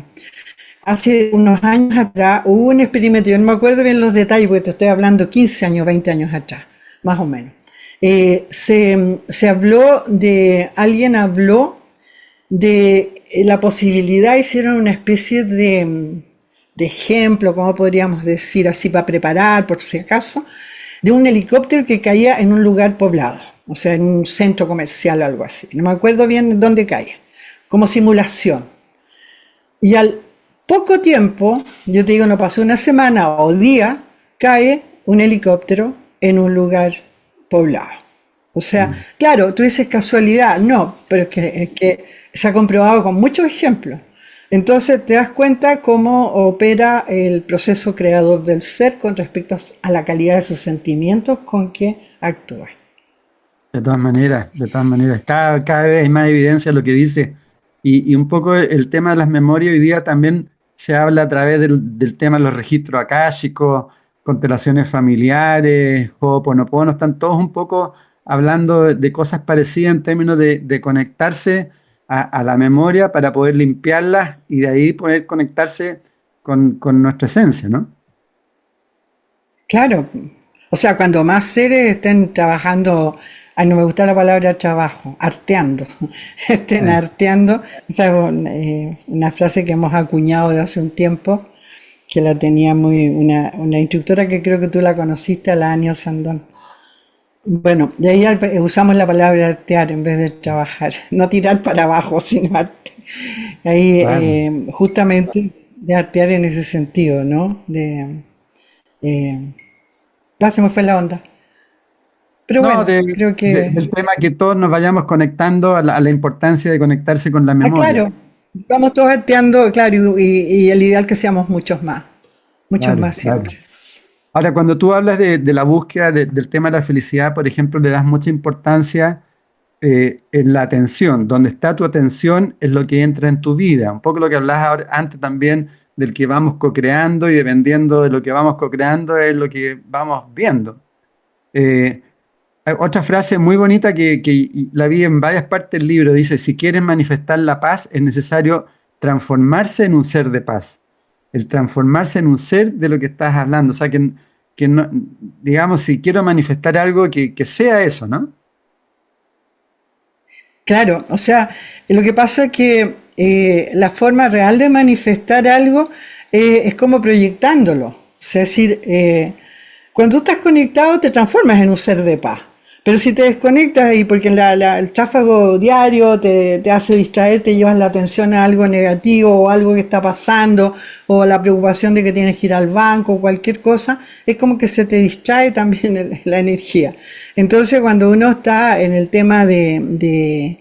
Speaker 1: Hace unos años atrás hubo un experimento, yo no me acuerdo bien los detalles porque te estoy hablando 15 años, 20 años atrás, más o menos. Alguien habló de la posibilidad, hicieron una especie de ejemplo, como podríamos decir así, para preparar, por si acaso, de un helicóptero que caía en un lugar poblado, o sea, en un centro comercial o algo así. No me acuerdo bien dónde caía, como simulación. Y al poco tiempo, yo te digo, no pasó una semana o día, cae un helicóptero en un lugar poblado. O sea, claro, tú dices casualidad, no, pero es que se ha comprobado con muchos ejemplos. Entonces te das cuenta cómo opera el proceso creador del ser con respecto a la calidad de sus sentimientos con que actúa.
Speaker 2: De todas maneras, cada vez hay más evidencia de lo que dice. Y un poco el tema de las memorias hoy día también se habla a través del tema de los registros akáshicos, constelaciones familiares, Ho'oponopono, están todos un poco hablando de cosas parecidas en términos de conectarse a la memoria para poder limpiarlas y de ahí poder conectarse con nuestra esencia, ¿no?
Speaker 1: Claro, o sea, cuando más seres estén trabajando, ay, no me gusta la palabra trabajo, arteando, estén
Speaker 2: Eh,
Speaker 1: arteando, esa es una frase que hemos acuñado de hace un tiempo, que la tenía una instructora que creo que tú la conociste, a la Anio Sandón. Bueno, de ahí usamos la palabra artear en vez de trabajar, no tirar para abajo, sino ahí
Speaker 2: claro.
Speaker 1: justamente de artear en ese sentido, ¿no? Eh, se me fue la onda. Pero
Speaker 2: No,
Speaker 1: bueno, creo
Speaker 2: del
Speaker 1: que...
Speaker 2: tema que todos nos vayamos conectando a la importancia de conectarse con la
Speaker 1: Ah,
Speaker 2: memoria.
Speaker 1: claro, vamos todos arteando, claro, y el ideal que seamos muchos
Speaker 2: Claro,
Speaker 1: más
Speaker 2: claro.
Speaker 1: siempre.
Speaker 2: Ahora, cuando tú hablas de la búsqueda del tema de la felicidad, por ejemplo, le das mucha importancia en la atención. Donde está tu atención es lo que entra en tu vida. Un poco lo que hablabas antes también del que vamos co-creando y dependiendo de lo que vamos co-creando es lo que vamos viendo. Eh, Hay otra frase muy bonita que la vi en varias partes del libro. Dice, si quieres manifestar la paz, es necesario transformarse en un ser de paz. El transformarse en un ser de lo que estás hablando. O sea, que no, digamos, si quiero manifestar algo, que sea eso, ¿no?
Speaker 1: Claro, o sea, lo que pasa es que la forma real de manifestar algo es como proyectándolo. O sea, es decir, cuando tú estás conectado te transformas en un ser de paz. Pero si te desconectas y porque el tráfago diario te hace distraer, te llevas la atención a algo negativo o algo que está pasando o la preocupación de que tienes que ir al banco o cualquier cosa, es como que se te distrae también la energía. Entonces cuando uno está en el tema de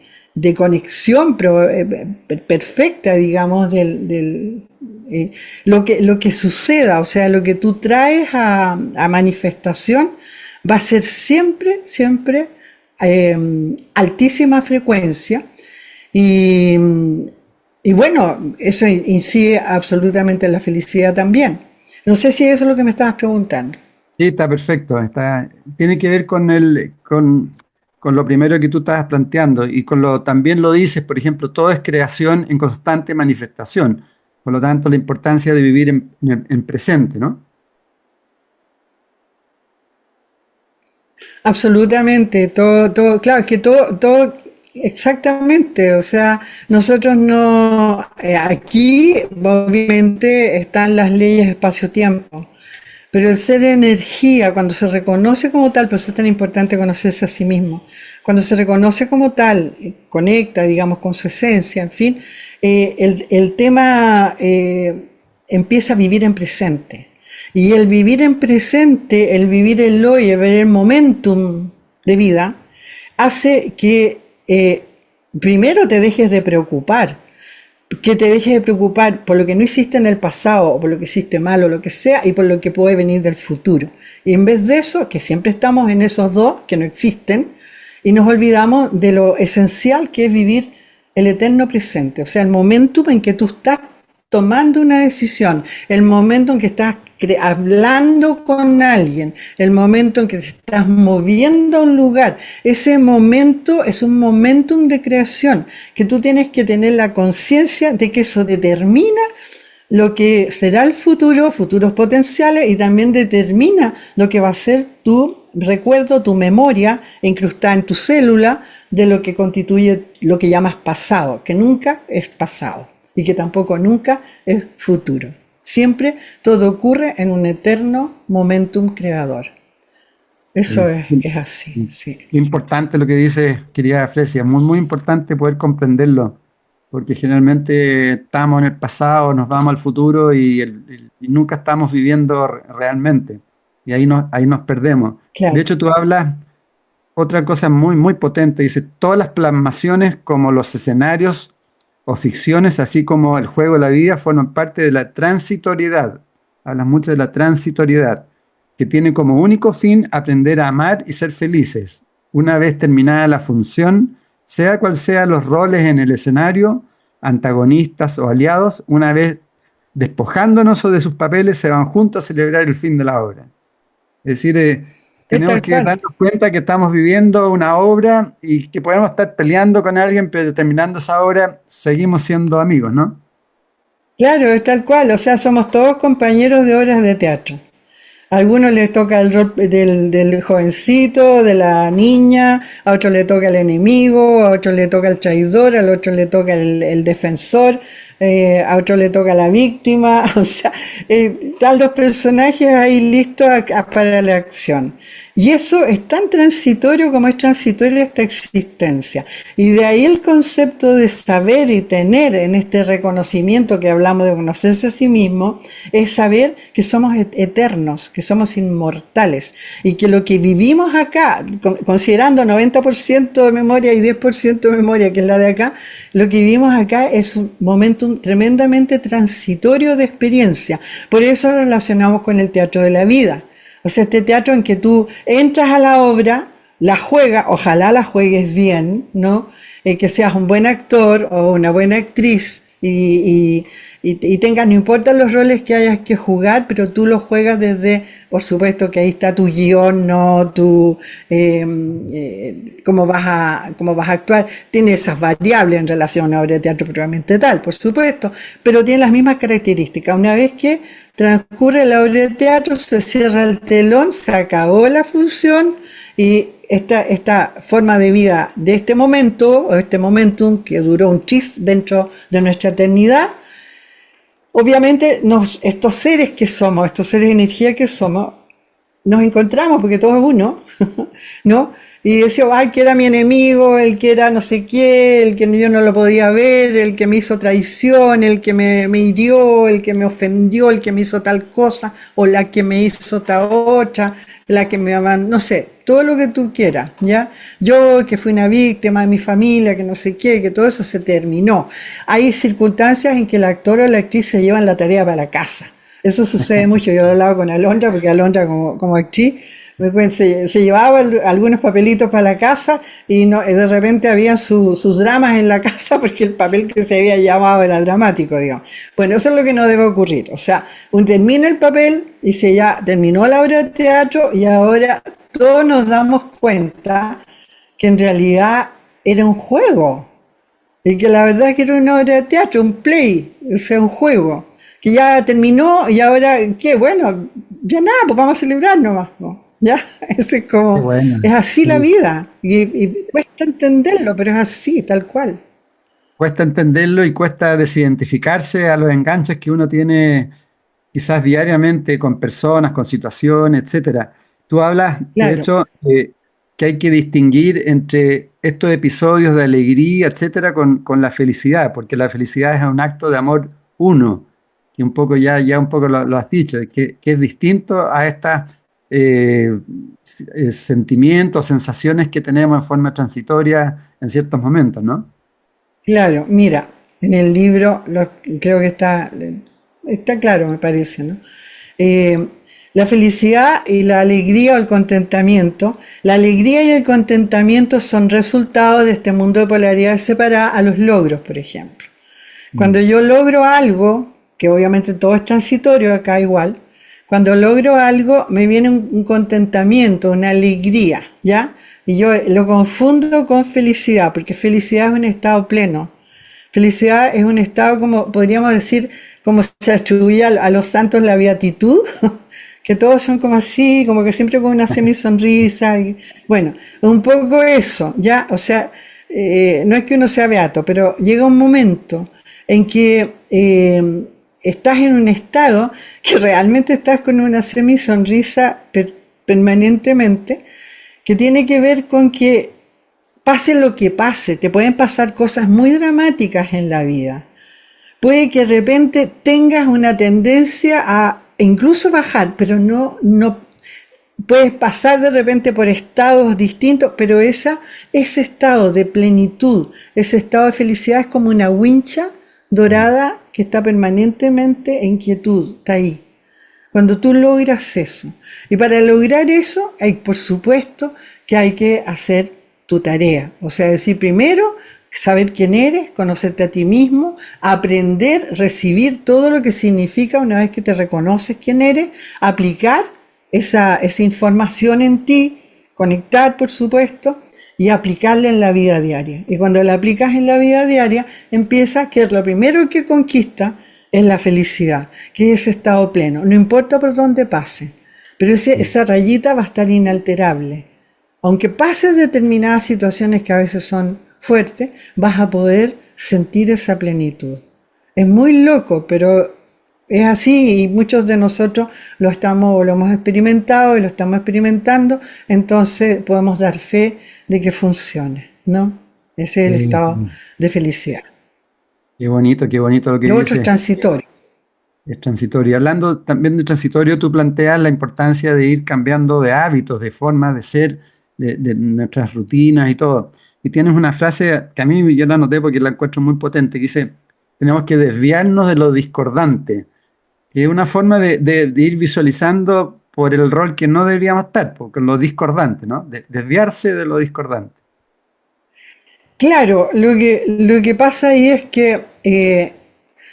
Speaker 1: conexión perfecta, digamos, lo que suceda, o sea, lo que tú traes a manifestación, va a ser siempre altísima frecuencia y, Y bueno, eso incide absolutamente en la felicidad también. No sé si eso es lo que me estabas preguntando.
Speaker 2: Sí, está perfecto. Tiene que ver con lo primero que tú estabas planteando y también lo dices, por ejemplo, todo es creación en constante manifestación. Por lo tanto, la importancia de vivir en presente, ¿no?
Speaker 1: Absolutamente, todo, claro, es que todo, exactamente, o sea, nosotros no, aquí obviamente están las leyes espacio-tiempo, pero el ser energía, cuando se reconoce como tal, por eso es tan importante conocerse a sí mismo, cuando se reconoce como tal, conecta, digamos, con su esencia, en fin, el tema empieza a vivir en presente. Y el vivir en presente, el vivir el hoy, el ver el momentum de vida, hace que primero te dejes de preocupar, que te dejes de preocupar por lo que no hiciste en el pasado, o por lo que hiciste mal, o lo que sea, y por lo que puede venir del futuro. Y en vez de eso, que siempre estamos en esos dos que no existen, y nos olvidamos de lo esencial que es vivir el eterno presente, o sea, el momento en que tú estás tomando una decisión, el momento en que estás hablando con alguien, el momento en que te estás moviendo a un lugar, ese momento es un momentum de creación, que tú tienes que tener la conciencia de que eso determina lo que será el futuro, futuros potenciales, y también determina lo que va a ser tu recuerdo, tu memoria incrustada en tu célula de lo que constituye lo que llamas pasado, que nunca es pasado y que tampoco nunca es futuro. Siempre todo ocurre en un eterno momentum creador. Eso es así, sí.
Speaker 2: Importante lo que dice, querida Fresia, muy, muy importante poder comprenderlo, porque generalmente estamos en el pasado, nos vamos al futuro y nunca estamos viviendo realmente, y ahí nos perdemos. De
Speaker 1: Claro.
Speaker 2: hecho, tú hablas otra cosa muy, muy potente, dice, todas las plasmaciones como los escenarios o ficciones, así como el juego de la vida, forman parte de la transitoriedad. Hablas mucho de la transitoriedad, que tiene como único fin aprender a amar y ser felices. Una vez terminada la función, sea cual sean los roles en el escenario, antagonistas o aliados, una vez despojándonos de sus papeles, se van juntos a celebrar el fin de la obra. Es decir,
Speaker 1: Es
Speaker 2: tenemos
Speaker 1: tal
Speaker 2: que
Speaker 1: cual.
Speaker 2: darnos cuenta que estamos viviendo una obra y que podemos estar peleando con alguien, pero terminando esa obra seguimos siendo amigos, ¿no?
Speaker 1: Claro, es tal cual. O sea, somos todos compañeros de obras de teatro. A algunos les toca el rol del jovencito, de la niña, a otro le toca el enemigo, a otro le toca el traidor, al otro le toca el defensor, a otro le toca la víctima. O sea, están los personajes ahí listos para la acción. Y eso es tan transitorio como es transitoria esta existencia. Y de ahí el concepto de saber y tener en este reconocimiento que hablamos de conocerse a sí mismo, es saber que somos eternos, que somos inmortales y que lo que vivimos acá, considerando 90% de memoria y 10% de memoria, que es la de acá, lo que vivimos acá es un momento tremendamente transitorio de experiencia. Por eso lo relacionamos con el teatro de la vida. O sea, este teatro en que tú entras a la obra, la juegas, ojalá la juegues bien, ¿no? Que seas un buen actor o una buena actriz y tengas, no importa los roles que hayas que jugar, pero tú los juegas desde, por supuesto que ahí está tu guión, ¿no? Cómo vas a actuar. Tiene esas variables en relación a una obra de teatro propiamente tal, por supuesto, pero tiene las mismas características. Una vez que transcurre la obra de teatro, se cierra el telón, se acabó la función y esta forma de vida de este momento, o este momentum que duró un chis dentro de nuestra eternidad, obviamente estos seres que somos, estos seres de energía que somos, nos encontramos, porque todo es uno, ¿no? Y decía, ay, que era mi enemigo, el que era no sé qué, el que yo no lo podía ver, el que me hizo traición, el que me hirió, el que me ofendió, el que me hizo tal cosa, o la que me hizo tal otra, la que me amaba, no sé, todo lo que tú quieras, ¿ya? Yo que fui una víctima de mi familia, que no sé qué, que todo eso se terminó. Hay circunstancias en que el actor o la actriz se llevan la tarea para la casa. Eso sucede mucho, yo lo he hablado con Alondra, porque Alondra como actriz Se llevaba algunos papelitos para la casa y no, de repente había sus dramas en la casa porque el papel que se había llamado era dramático, digamos. Bueno, eso es lo que no debe ocurrir. O sea, termina el papel y se ya terminó la obra de teatro y ahora todos nos damos cuenta que en realidad era un juego y que la verdad que era una obra de teatro, un play, o sea, un juego que ya terminó y ahora, ¿qué? Bueno, ya nada, pues vamos a celebrar nomás, ¿no? Ya,
Speaker 2: Qué bueno.
Speaker 1: es así la
Speaker 2: Sí.
Speaker 1: vida y cuesta entenderlo, pero es así, tal cual.
Speaker 2: Cuesta entenderlo y cuesta desidentificarse a los enganches que uno tiene quizás diariamente con personas, con situaciones, etcétera. Tú hablas, de
Speaker 1: Claro,
Speaker 2: hecho, que hay que distinguir entre estos episodios de alegría, etcétera, con la felicidad, porque la felicidad es un acto de amor uno, que un poco ya un poco lo has dicho, que es distinto a estos sentimientos, sensaciones que tenemos en forma transitoria en ciertos momentos, ¿no?
Speaker 1: claro, mira, en el libro creo que está claro, me parece, ¿no? Eh, la felicidad y la alegría o el contentamiento. La alegría y el contentamiento son resultados de este mundo de polaridades separadas a los logros, por ejemplo. Cuando
Speaker 2: Mm.
Speaker 1: yo logro algo, que obviamente todo es transitorio, acá igual, cuando logro algo me viene un contentamiento, una alegría, ¿ya? Y yo lo confundo con felicidad, porque felicidad es un estado pleno. Felicidad es un estado como, podríamos decir, como se atribuye a los santos la beatitud, que todos son como así, como que siempre con una semisonrisa. Y, bueno, un poco eso, ¿ya? O sea, no es que uno sea beato, pero llega un momento en que estás en un estado que realmente estás con una semisonrisa permanentemente, que tiene que ver con que pase lo que pase, te pueden pasar cosas muy dramáticas en la vida. Puede que de repente tengas una tendencia a incluso bajar, pero no puedes pasar de repente por estados distintos, pero ese estado de plenitud, ese estado de felicidad es como una wincha dorada que está permanentemente en quietud, está ahí. Cuando tú logras eso. Y para lograr eso, hay, por supuesto, que hay que hacer tu tarea. O sea, decir primero, saber quién eres, conocerte a ti mismo, aprender, recibir todo lo que significa una vez que te reconoces quién eres, aplicar esa información en ti, conectar, por supuesto, y aplicarla en la vida diaria. Y cuando la aplicas en la vida diaria, empieza que lo primero que conquista es la felicidad, que es ese estado pleno, no importa por dónde pase, pero esa rayita va a estar inalterable. Aunque pases determinadas situaciones que a veces son fuertes, vas a poder sentir esa plenitud. Es muy loco, pero es así y muchos de nosotros lo hemos experimentado y lo estamos experimentando, entonces podemos dar fe de que funcione, ¿no? Ese es el
Speaker 2: Sí,
Speaker 1: estado de felicidad.
Speaker 2: qué bonito lo que
Speaker 1: Lo otro es
Speaker 2: dices.
Speaker 1: transitorio.
Speaker 2: Es transitorio. Hablando también de transitorio, tú planteas la importancia de ir cambiando de hábitos, de formas de ser, de nuestras rutinas y todo. Y tienes una frase que a mí yo la anoté porque la encuentro muy potente, que dice, tenemos que desviarnos de lo discordante, que es una forma de ir visualizando por el rol que no deberíamos estar, porque lo discordante, ¿no? Desviarse de lo discordante.
Speaker 1: Claro, lo que pasa ahí es que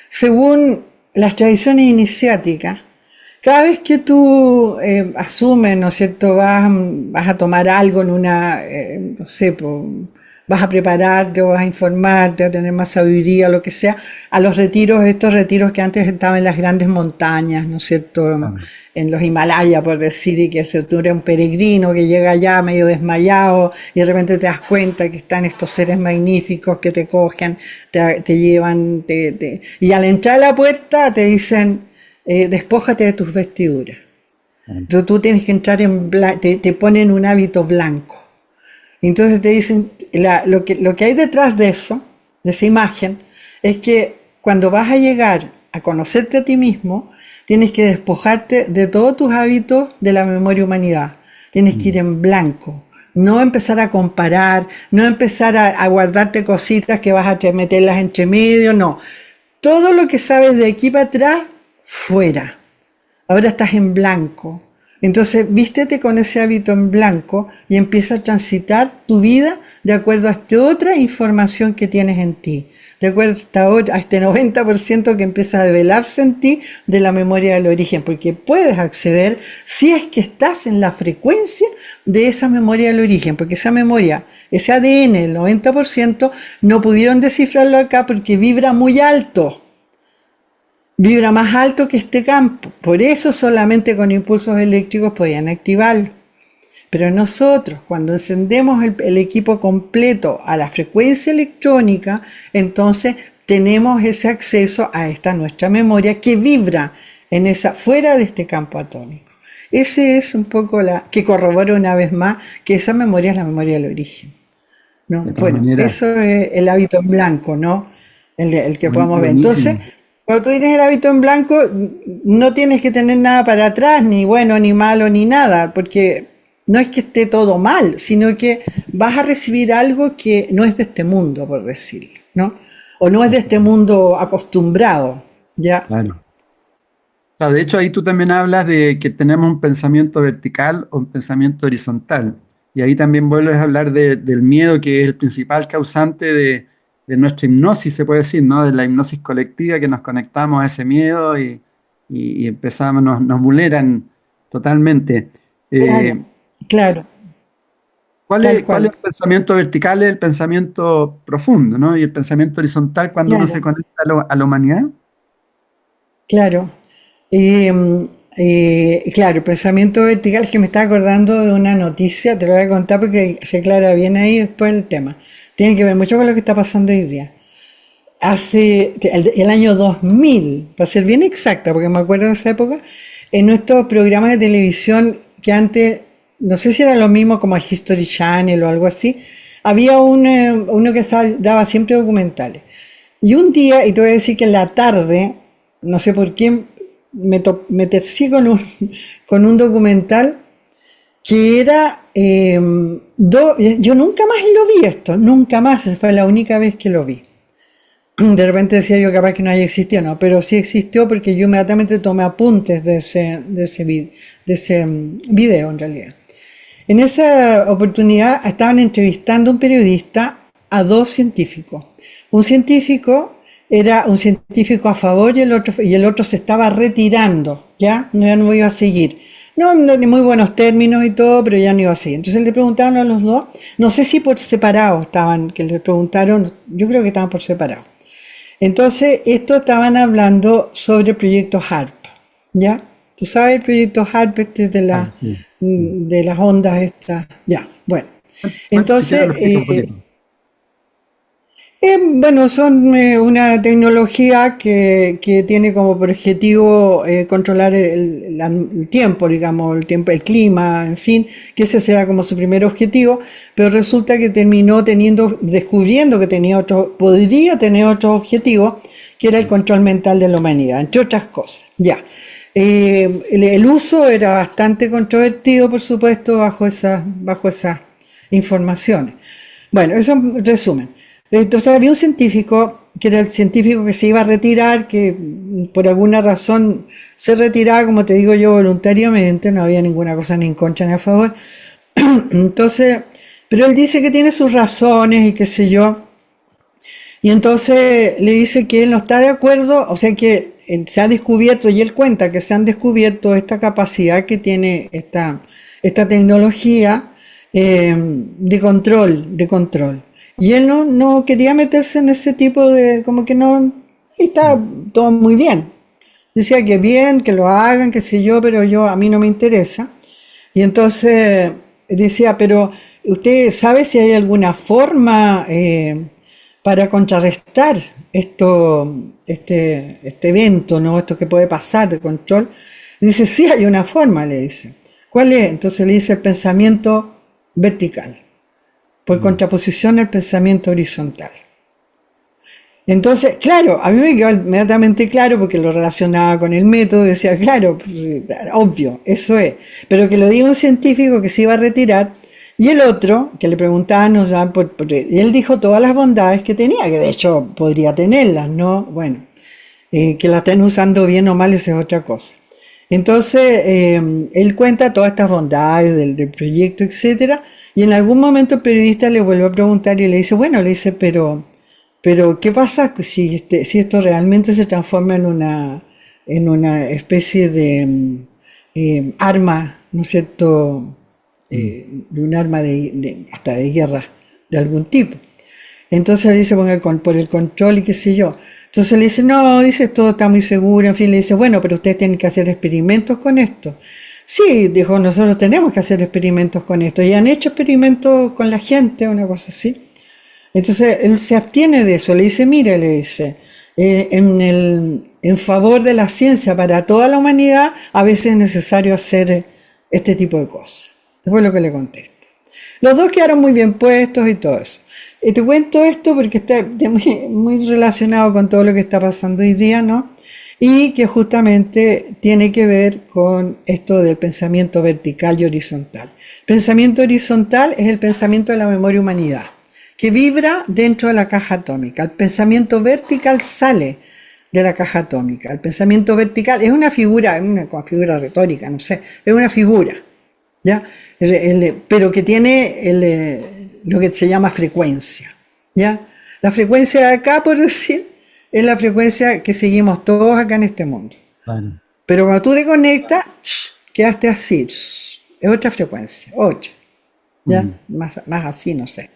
Speaker 1: según las tradiciones iniciáticas, cada vez que tú asumes, ¿no es cierto?, vas a tomar algo en una, no sé, vas a prepararte o vas a informarte, a tener más sabiduría, lo que sea, a los retiros, estos retiros que antes estaban en las grandes montañas, ¿no es cierto?,
Speaker 2: Ah,
Speaker 1: en los Himalayas, por decir, y que tú eres un peregrino que llega allá medio desmayado y de repente te das cuenta que están estos seres magníficos que te cogen, te llevan, y al entrar a la puerta te dicen, despójate de tus vestiduras.
Speaker 2: ah,
Speaker 1: Tú tienes que entrar te ponen un hábito blanco. Entonces te dicen, lo que hay detrás de eso, de esa imagen, es que cuando vas a llegar a conocerte a ti mismo, tienes que despojarte de todos tus hábitos de la memoria humanidad. Tienes que ir
Speaker 2: mm,
Speaker 1: en blanco. No empezar a comparar, no empezar a guardarte cositas que vas a meterlas entre medio, no. Todo lo que sabes de aquí para atrás, fuera. Ahora estás en blanco. Entonces, vístete con ese hábito en blanco y empieza a transitar tu vida de acuerdo a esta otra información que tienes en ti, de acuerdo a este 90% que empieza a develarse en ti de la memoria del origen, porque puedes acceder si es que estás en la frecuencia de esa memoria del origen, porque esa memoria, ese ADN, el 90%, no pudieron descifrarlo acá porque vibra muy alto. Vibra más alto que este campo, por eso solamente con impulsos eléctricos podían activarlo. Pero nosotros, cuando encendemos el equipo completo a la frecuencia electrónica, entonces tenemos ese acceso a esta nuestra memoria que vibra fuera de este campo atómico. Ese es un poco que corrobora una vez más que esa memoria es la memoria del origen, ¿no? Bueno, eso es el hábito en blanco, ¿no? El que podamos ver. Entonces, cuando tú tienes el hábito en blanco, no tienes que tener nada para atrás, ni bueno, ni malo, ni nada, porque no es que esté todo mal, sino que vas a recibir algo que no es de este mundo, por decirlo, ¿no? O no es de este mundo acostumbrado, ¿ya?
Speaker 2: Claro. De hecho, ahí tú también hablas de que tenemos un pensamiento vertical o un pensamiento horizontal. Y ahí también vuelves a hablar del miedo, que es el principal causante de nuestra hipnosis, se puede decir, ¿no? De la hipnosis colectiva, que nos conectamos a ese miedo y empezamos, nos vulneran totalmente.
Speaker 1: Claro.
Speaker 2: ¿Cuál es el pensamiento vertical? Es el pensamiento profundo, ¿no? Y el pensamiento horizontal cuando uno se conecta a la humanidad.
Speaker 1: Claro. Claro, el pensamiento vertical, que me está acordando de una noticia, te lo voy a contar porque se aclara bien ahí después el tema. Tiene que ver mucho con lo que está pasando hoy día. Hace el año 2000, para ser bien exacta, porque me acuerdo de esa época, en nuestros programas de televisión que antes, no sé si era lo mismo como el History Channel o algo así, había uno que daba siempre documentales. Y un día, y te voy a decir que en la tarde, no sé por qué, me tercí con un documental que era, yo nunca más lo vi esto, nunca más, fue la única vez que lo vi. De repente decía yo capaz que no haya existido, no, pero sí existió porque yo inmediatamente tomé apuntes de ese video en realidad. En esa oportunidad estaban entrevistando a un periodista a dos científicos. Un científico era un científico a favor y el otro se estaba retirando, ¿ya? No iba a seguir. No, de muy buenos términos y todo, pero ya no iba a seguir. Entonces le preguntaron a los dos, no sé si por separado estaban, que le preguntaron, yo creo que estaban por separado. Entonces, estos estaban hablando sobre el proyecto HARP, ¿ya? Tú sabes el proyecto HARP de las ondas estas, ya, bueno. Entonces, bueno, son una tecnología que tiene como por objetivo controlar el tiempo, digamos, el clima, en fin, que ese será como su primer objetivo, pero resulta que terminó descubriendo que podría tener otro objetivo, que era el control mental de la humanidad, entre otras cosas. Ya. El uso era bastante controvertido, por supuesto, bajo esas informaciones. Bueno, eso en resumen. Entonces había un científico, que era el científico que se iba a retirar, que por alguna razón se retiraba, como te digo yo, voluntariamente, no había ninguna cosa ni en contra ni a favor. Entonces, pero él dice que tiene sus razones y qué sé yo. Y entonces le dice que él no está de acuerdo, o sea que se ha descubierto, y él cuenta que se han descubierto esta capacidad que tiene esta tecnología de control. Y él no quería meterse en ese tipo de, como que no, y está todo muy bien. Decía que bien, que lo hagan, qué sé yo, pero a mí no me interesa. Y entonces decía, pero ¿usted sabe si hay alguna forma para contrarrestar este evento, ¿no? Esto que puede pasar de control? Y dice, sí, hay una forma, le dice. ¿Cuál es? Entonces le dice el pensamiento vertical, por contraposición al pensamiento horizontal. Entonces, claro, a mí me quedó inmediatamente claro porque lo relacionaba con el método y decía, claro, pues, obvio, eso es. Pero que lo diga un científico que se iba a retirar y el otro, que le preguntaban, y él dijo todas las bondades que tenía, que de hecho podría tenerlas, ¿no? Bueno, que la estén usando bien o mal, esa es otra cosa. Entonces, él cuenta todas estas bondades del proyecto, etcétera, y en algún momento el periodista le vuelve a preguntar y le dice, bueno, le dice, pero ¿qué pasa si esto realmente se transforma en una especie de arma, ¿no es cierto?
Speaker 2: Mm.
Speaker 1: De un arma hasta de guerra de algún tipo. Entonces le dice por el control y qué sé yo. Entonces le dice, no, dice, todo está muy seguro, en fin, le dice, bueno, pero ustedes tienen que hacer experimentos con esto. Sí, dijo, nosotros tenemos que hacer experimentos con esto. Y han hecho experimentos con la gente, una cosa así. Entonces él se abstiene de eso, le dice, mire, le dice, en favor de la ciencia para toda la humanidad, a veces es necesario hacer este tipo de cosas. Eso fue lo que le contesta. Los dos quedaron muy bien puestos y todo eso. Y te cuento esto porque está muy relacionado con todo lo que está pasando hoy día, ¿no? Y que justamente tiene que ver con esto del pensamiento vertical y horizontal. Pensamiento horizontal es el pensamiento de la memoria humanidad, que vibra dentro de la caja atómica. El pensamiento vertical sale de la caja atómica. El pensamiento vertical es una figura retórica, no sé, es una figura, ¿ya? Pero que tiene lo que se llama frecuencia, ¿ya? La frecuencia de acá, por decir, es la frecuencia que seguimos todos acá en este mundo.
Speaker 2: Claro.
Speaker 1: Pero cuando tú te conectas, quedaste así, es otra frecuencia, otra, ¿ya?
Speaker 2: Mm.
Speaker 1: Más así, no sé.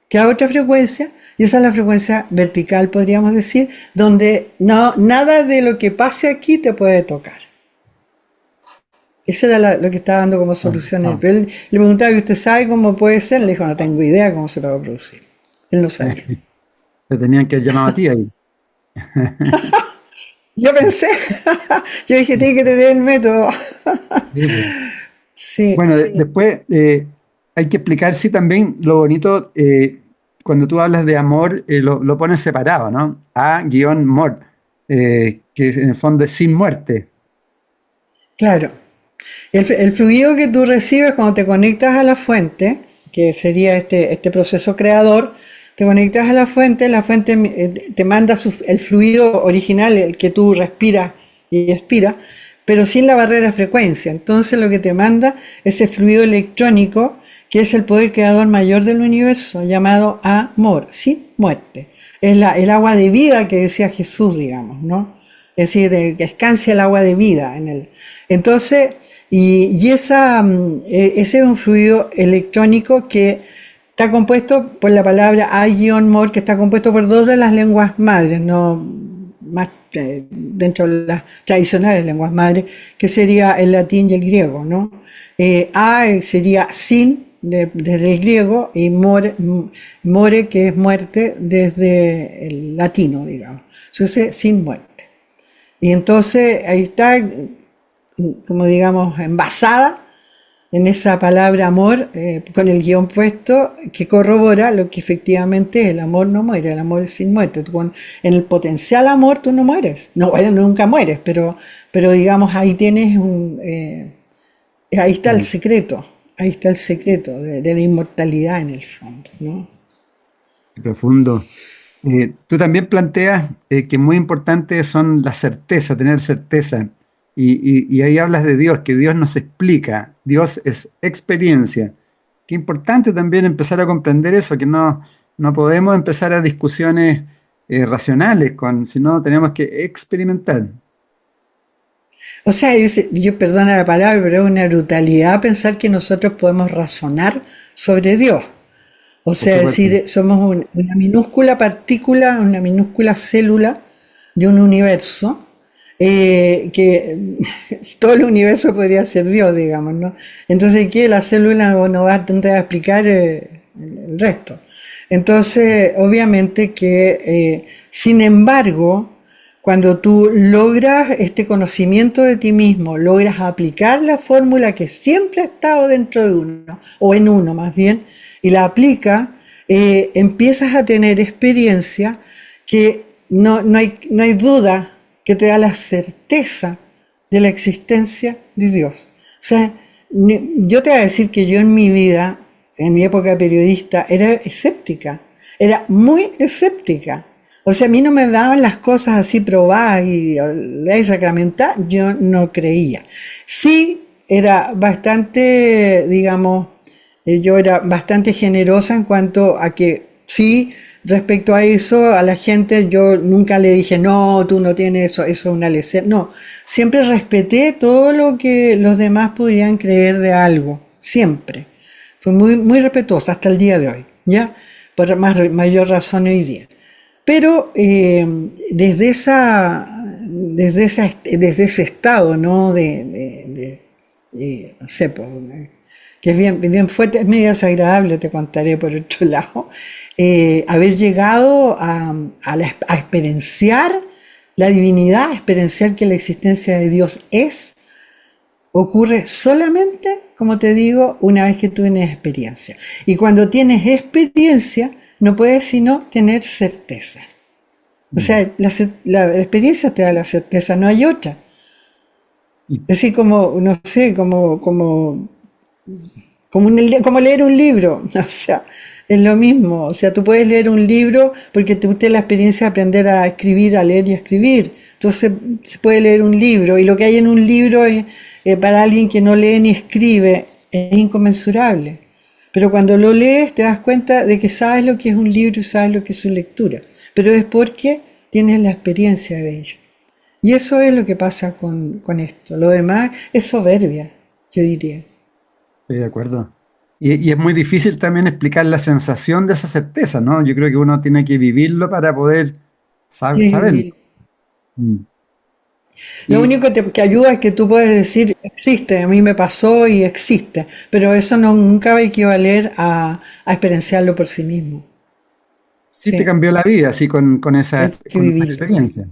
Speaker 1: Queda otra frecuencia, y esa es la frecuencia vertical, podríamos decir, donde nada de lo que pase aquí te puede tocar. Eso era lo que estaba dando como solución.
Speaker 2: Ah,
Speaker 1: Pero él le preguntaba, ¿y usted sabe cómo puede ser? Le dijo, no tengo idea cómo se va a producir. Él no sabía.
Speaker 2: te tenían que haber llamado a ti ahí.
Speaker 1: Yo pensé, yo dije, tiene que tener el método.
Speaker 2: Sí, pues.
Speaker 1: Sí,
Speaker 2: Bueno, después hay que explicar, sí, también lo bonito, cuando tú hablas de amor, lo pones separado, ¿no? A-mor, que en el fondo es sin muerte.
Speaker 1: claro. El fluido que tú recibes cuando te conectas a la fuente, que sería este proceso creador, te conectas a la fuente te manda el fluido original, el que tú respiras y expiras, pero sin la barrera de frecuencia. Entonces lo que te manda es ese fluido electrónico, que es el poder creador mayor del universo, llamado amor, sin muerte. Es el agua de vida que decía Jesús, digamos, ¿no? Es decir, que escancia el agua de vida en él. Entonces, ese es un fluido electrónico que está compuesto por la palabra A-mor, que está compuesto por dos de las lenguas madres, no más dentro de las tradicionales lenguas madres, que sería el latín y el griego, ¿no? A sería sin, desde el griego, y more, que es muerte, desde el latino, digamos. Entonces, sin muerte. Y entonces ahí está, como digamos, envasada en esa palabra amor, con el guión puesto, que corrobora lo que efectivamente es: el amor no muere, el amor es sin muerte. En el potencial amor tú no mueres, no, bueno, nunca mueres, pero digamos, ahí tienes ahí
Speaker 2: Mm.
Speaker 1: está el secreto de la inmortalidad en el fondo, ¿no?
Speaker 2: Qué profundo. Tú también planteas que muy importante son la certeza, tener certeza. Y ahí hablas de Dios, que Dios nos explica, Dios es experiencia. Qué importante también empezar a comprender eso, que no podemos empezar a discusiones racionales, sino tenemos que experimentar.
Speaker 1: O sea, yo perdona la palabra, pero es una brutalidad pensar que nosotros podemos razonar sobre Dios. O
Speaker 2: Por
Speaker 1: sea,
Speaker 2: supuesto.
Speaker 1: decir, somos una minúscula partícula, una minúscula célula de un universo, que todo el universo podría ser Dios, digamos, ¿no? Entonces, ¿qué? La célula no va a tratar de explicar el resto. Entonces, obviamente que, sin embargo, cuando tú logras este conocimiento de ti mismo, logras aplicar la fórmula que siempre ha estado dentro de uno, o en uno más bien, y la aplica, empiezas a tener experiencia que no hay duda, que te da la certeza de la existencia de Dios. O sea, yo te voy a decir que yo en mi vida, en mi época periodista, era escéptica, era muy escéptica. O sea, a mí no me daban las cosas así probadas y ley sacramental, yo no creía. Sí, era bastante, digamos, yo era bastante generosa en cuanto a que sí, respecto a eso, a la gente yo nunca le dije, no, tú no tienes eso, eso es una lección. No, siempre respeté todo lo que los demás podrían creer de algo, siempre. Fue muy, muy respetuosa hasta el día de hoy, ¿ya? Por mayor razón hoy día. Pero desde ese estado, ¿no? No sé, que es bien, bien fuerte, es medio desagradable, te contaré por otro lado, haber llegado a experienciar la divinidad, a experienciar que la existencia de Dios ocurre solamente, como te digo, una vez que tú tienes experiencia. Y cuando tienes experiencia, no puedes sino tener certeza. O sea, la experiencia te da la certeza, no hay otra. Es decir, como, no sé, como leer un libro, o sea, es lo mismo. O sea, tú puedes leer un libro porque te gusta la experiencia de aprender a escribir, a leer y a escribir. Entonces, se puede leer un libro y lo que hay en un libro para alguien que no lee ni escribe es inconmensurable. Pero cuando lo lees te das cuenta de que sabes lo que es un libro y sabes lo que es su lectura. Pero es porque tienes la experiencia de ello. Y eso es lo que pasa con esto. Lo demás es soberbia, yo diría.
Speaker 2: Estoy de acuerdo. Y es muy difícil también explicar la sensación de esa certeza, ¿no? Yo creo que uno tiene que vivirlo para poder saberlo.
Speaker 1: Sí.
Speaker 2: Mm.
Speaker 1: Lo
Speaker 2: Y
Speaker 1: único que ayuda es que tú puedes decir, existe, a mí me pasó y existe, pero eso nunca va a equivaler a experienciarlo por sí mismo.
Speaker 2: sí te
Speaker 1: Sí,
Speaker 2: cambió la vida, así
Speaker 1: hay que
Speaker 2: con esa
Speaker 1: vivirlo.
Speaker 2: experiencia.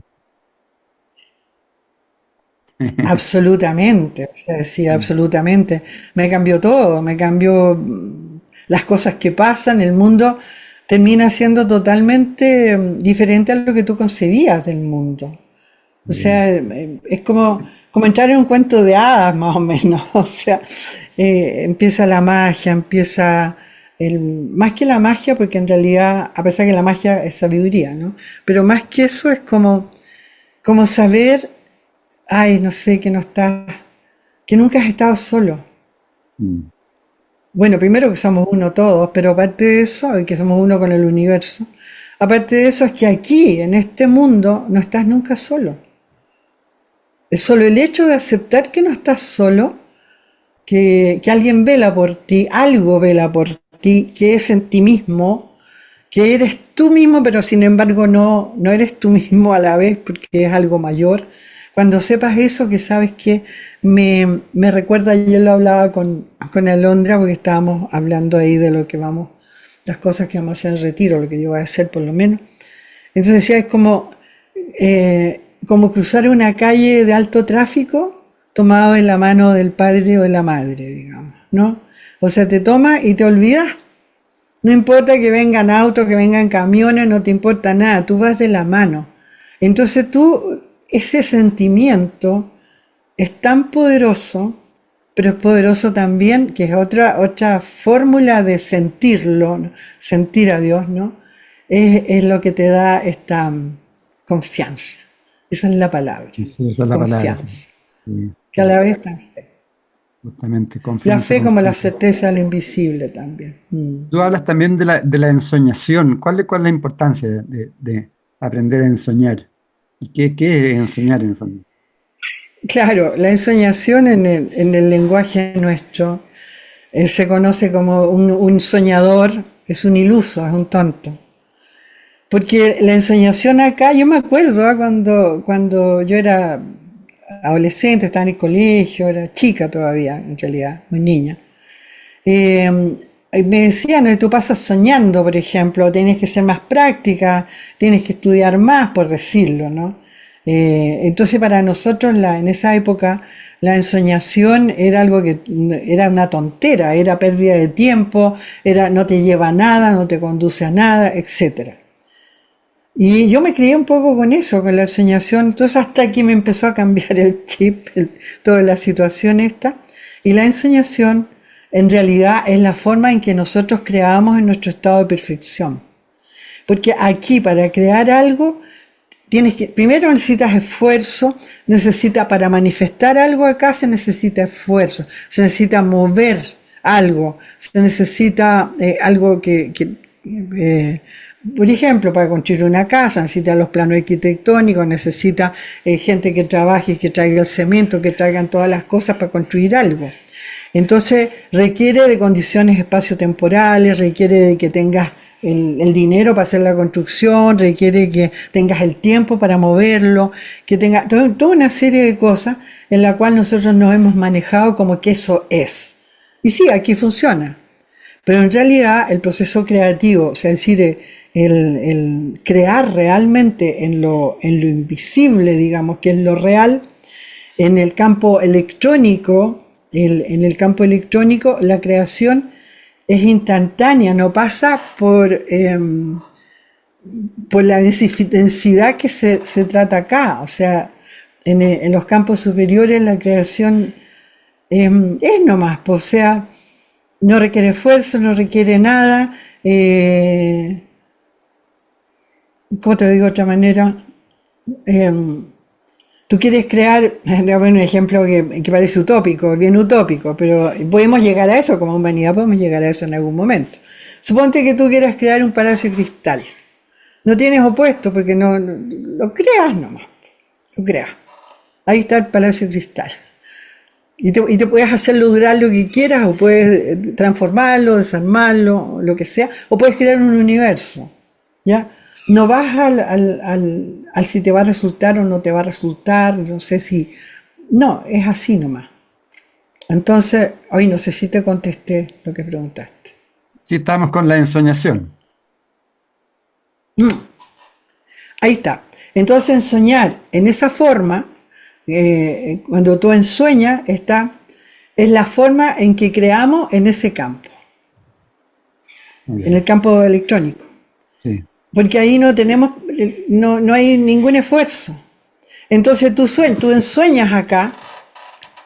Speaker 1: Absolutamente, o sea, sí,
Speaker 2: Mm.
Speaker 1: absolutamente. Me cambió todo, me cambió las cosas que pasan, el mundo termina siendo totalmente diferente a lo que tú concebías del mundo. O
Speaker 2: Bien.
Speaker 1: sea, es como entrar en un cuento de hadas, más o menos. O sea, empieza la magia, más que la magia, porque en realidad, a pesar que la magia es sabiduría, ¿no? Pero más que eso es como saber, ay, no sé, que nunca has estado solo.
Speaker 2: Mm.
Speaker 1: Bueno, primero que somos uno todos, pero aparte de eso, y que somos uno con el universo, aparte de eso es que aquí, en este mundo, no estás nunca solo. Es solo el hecho de aceptar que no estás solo, que alguien vela por ti, algo vela por ti, que es en ti mismo, que eres tú mismo, pero sin embargo no eres tú mismo a la vez porque es algo mayor. Cuando sepas eso, que sabes que me recuerda, yo lo hablaba con Alondra, porque estábamos hablando ahí de lo que las cosas que vamos a hacer en el retiro, lo que yo voy a hacer por lo menos. Entonces decía, es como cruzar una calle de alto tráfico tomado en la mano del padre o de la madre, digamos, ¿no? O sea, te toma y te olvidas. No importa que vengan autos, que vengan camiones, no te importa nada, tú vas de la mano. Entonces ese sentimiento es tan poderoso, pero es poderoso también, que es otra fórmula de sentirlo, ¿no? Sentir a Dios, ¿no? Es lo que te da esta confianza. Esa es la palabra,
Speaker 2: Esa es la palabra. Sí.
Speaker 1: confianza.
Speaker 2: Sí,
Speaker 1: Que a
Speaker 2: sí.
Speaker 1: la vez está fe.
Speaker 2: Justamente,
Speaker 1: La
Speaker 2: confianza,
Speaker 1: fe como la
Speaker 2: confianza.
Speaker 1: certeza de lo invisible también.
Speaker 2: Tú hablas también de la ensoñación. Cuál es la importancia de aprender a ensoñar? ¿Y qué es ensoñar en el fondo?
Speaker 1: Claro, la ensoñación en el lenguaje nuestro se conoce como un soñador, es un iluso, es un tonto. Porque la ensoñación acá, yo me acuerdo cuando yo era adolescente, estaba en el colegio, era chica todavía, en realidad, muy niña. Eh, Me decían, tú pasas soñando, por ejemplo, tienes que ser más práctica, tienes que estudiar más, por decirlo, ¿no? Entonces para nosotros en esa época la ensoñación era algo que era una tontera, era pérdida de tiempo, no te lleva a nada, no te conduce a nada, etcétera. Y yo me crié un poco con eso, con la ensoñación, entonces hasta que me empezó a cambiar el chip, toda la situación esta. Y la ensoñación en realidad es la forma en que nosotros creamos en nuestro estado de perfección. Porque aquí para crear algo primero necesitas esfuerzo, para manifestar algo acá se necesita esfuerzo, se necesita mover algo, se necesita algo por ejemplo, para construir una casa necesita los planos arquitectónicos, necesita gente que trabaje y que traiga el cemento, que traigan todas las cosas para construir algo. Entonces requiere de condiciones espaciotemporales, requiere de que tengas el dinero para hacer la construcción, requiere que tengas el tiempo para moverlo, que tengas toda una serie de cosas en la cual nosotros nos hemos manejado como que eso es. Y sí, aquí funciona. Pero en realidad el proceso creativo, o sea, es decir, el crear realmente en lo invisible, digamos, que es lo real, en el campo electrónico, la creación es instantánea, no pasa por la densidad que se trata acá. O sea, en los campos superiores la creación es nomás, o sea, no requiere esfuerzo, no requiere nada. ¿Cómo te lo digo de otra manera? Tú quieres crear, voy a poner un ejemplo que parece utópico, bien utópico, pero podemos llegar a eso, como humanidad podemos llegar a eso en algún momento. Suponte que tú quieras crear un palacio de cristal. No tienes opuesto porque no lo creas nomás. Lo creas. Ahí está el palacio de cristal. Y te puedes hacerlo durar lo que quieras, o puedes transformarlo, desarmarlo, lo que sea, o puedes crear un universo. ¿Ya? No vas al si te va a resultar o no te va a resultar, no sé si... No, es así nomás. Entonces, hoy no sé si te contesté lo que preguntaste.
Speaker 2: Sí, estamos con la ensoñación.
Speaker 1: Ahí está. Entonces, ensoñar en esa forma, cuando tú ensueñas, es la forma en que creamos en ese campo, en el campo electrónico.
Speaker 2: Sí.
Speaker 1: Porque ahí no hay ningún esfuerzo. Entonces tú ensueñas acá,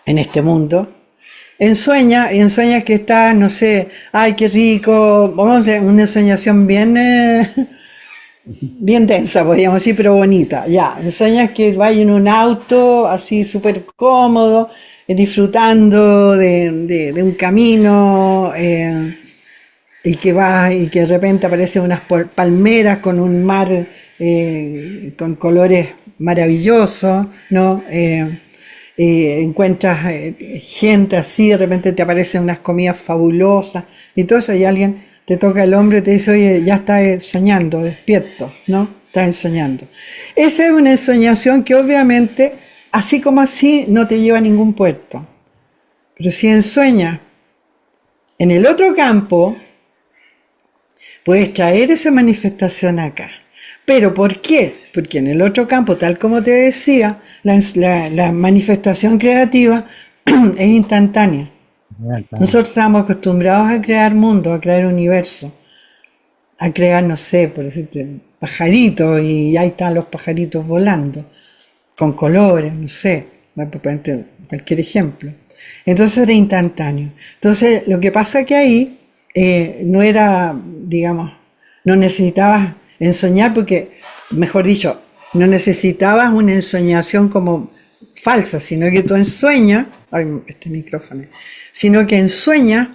Speaker 1: en este mundo, ensueñas que está, no sé, ay, qué rico, vamos a hacer una ensoñación bien densa, podríamos decir, pero bonita, ya. Ensueñas que vas en un auto así súper cómodo, disfrutando de un camino, y que de repente aparecen unas palmeras con un mar con colores maravillosos, ¿no? Encuentras gente así, de repente te aparecen unas comidas fabulosas y todo eso, y alguien te toca el hombro y te dice, oye, ya estás soñando, despierto, ¿no? Estás ensoñando. Esa es una ensoñación que obviamente, así como así, no te lleva a ningún puerto. Pero si ensueñas en el otro campo, puedes traer esa manifestación acá. ¿Pero por qué? Porque en el otro campo, tal como te decía, la manifestación creativa es instantánea. Nosotros estamos acostumbrados a crear mundos, a crear universos, a crear, no sé, por decirte, pajaritos, y ahí están los pajaritos volando, con colores, no sé, por ponerte cualquier ejemplo. Entonces era instantáneo. Entonces lo que pasa que ahí no era, digamos, no necesitabas ensoñar porque, mejor dicho, no necesitabas una ensoñación como falsa, sino que tú ensueñas, ay, este micrófono, sino que ensueñas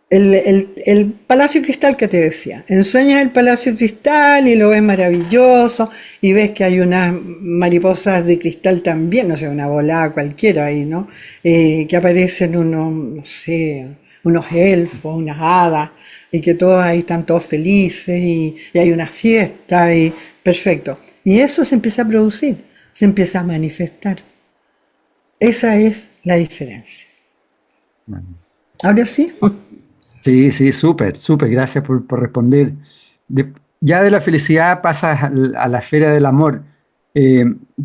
Speaker 1: el Palacio Cristal que te decía. Ensueñas el Palacio Cristal y lo ves maravilloso y ves que hay unas mariposas de cristal también, no sé, una volada cualquiera ahí, ¿no? Que aparecen unos, no sé, unos elfos, unas hadas, y que todos ahí están todos felices y hay una fiesta y perfecto. Y eso se empieza a producir, se empieza a manifestar. Esa es la diferencia. ¿Ahora sí?
Speaker 2: Sí, sí, súper, súper, gracias por responder. Ya de la felicidad pasas a la esfera del amor.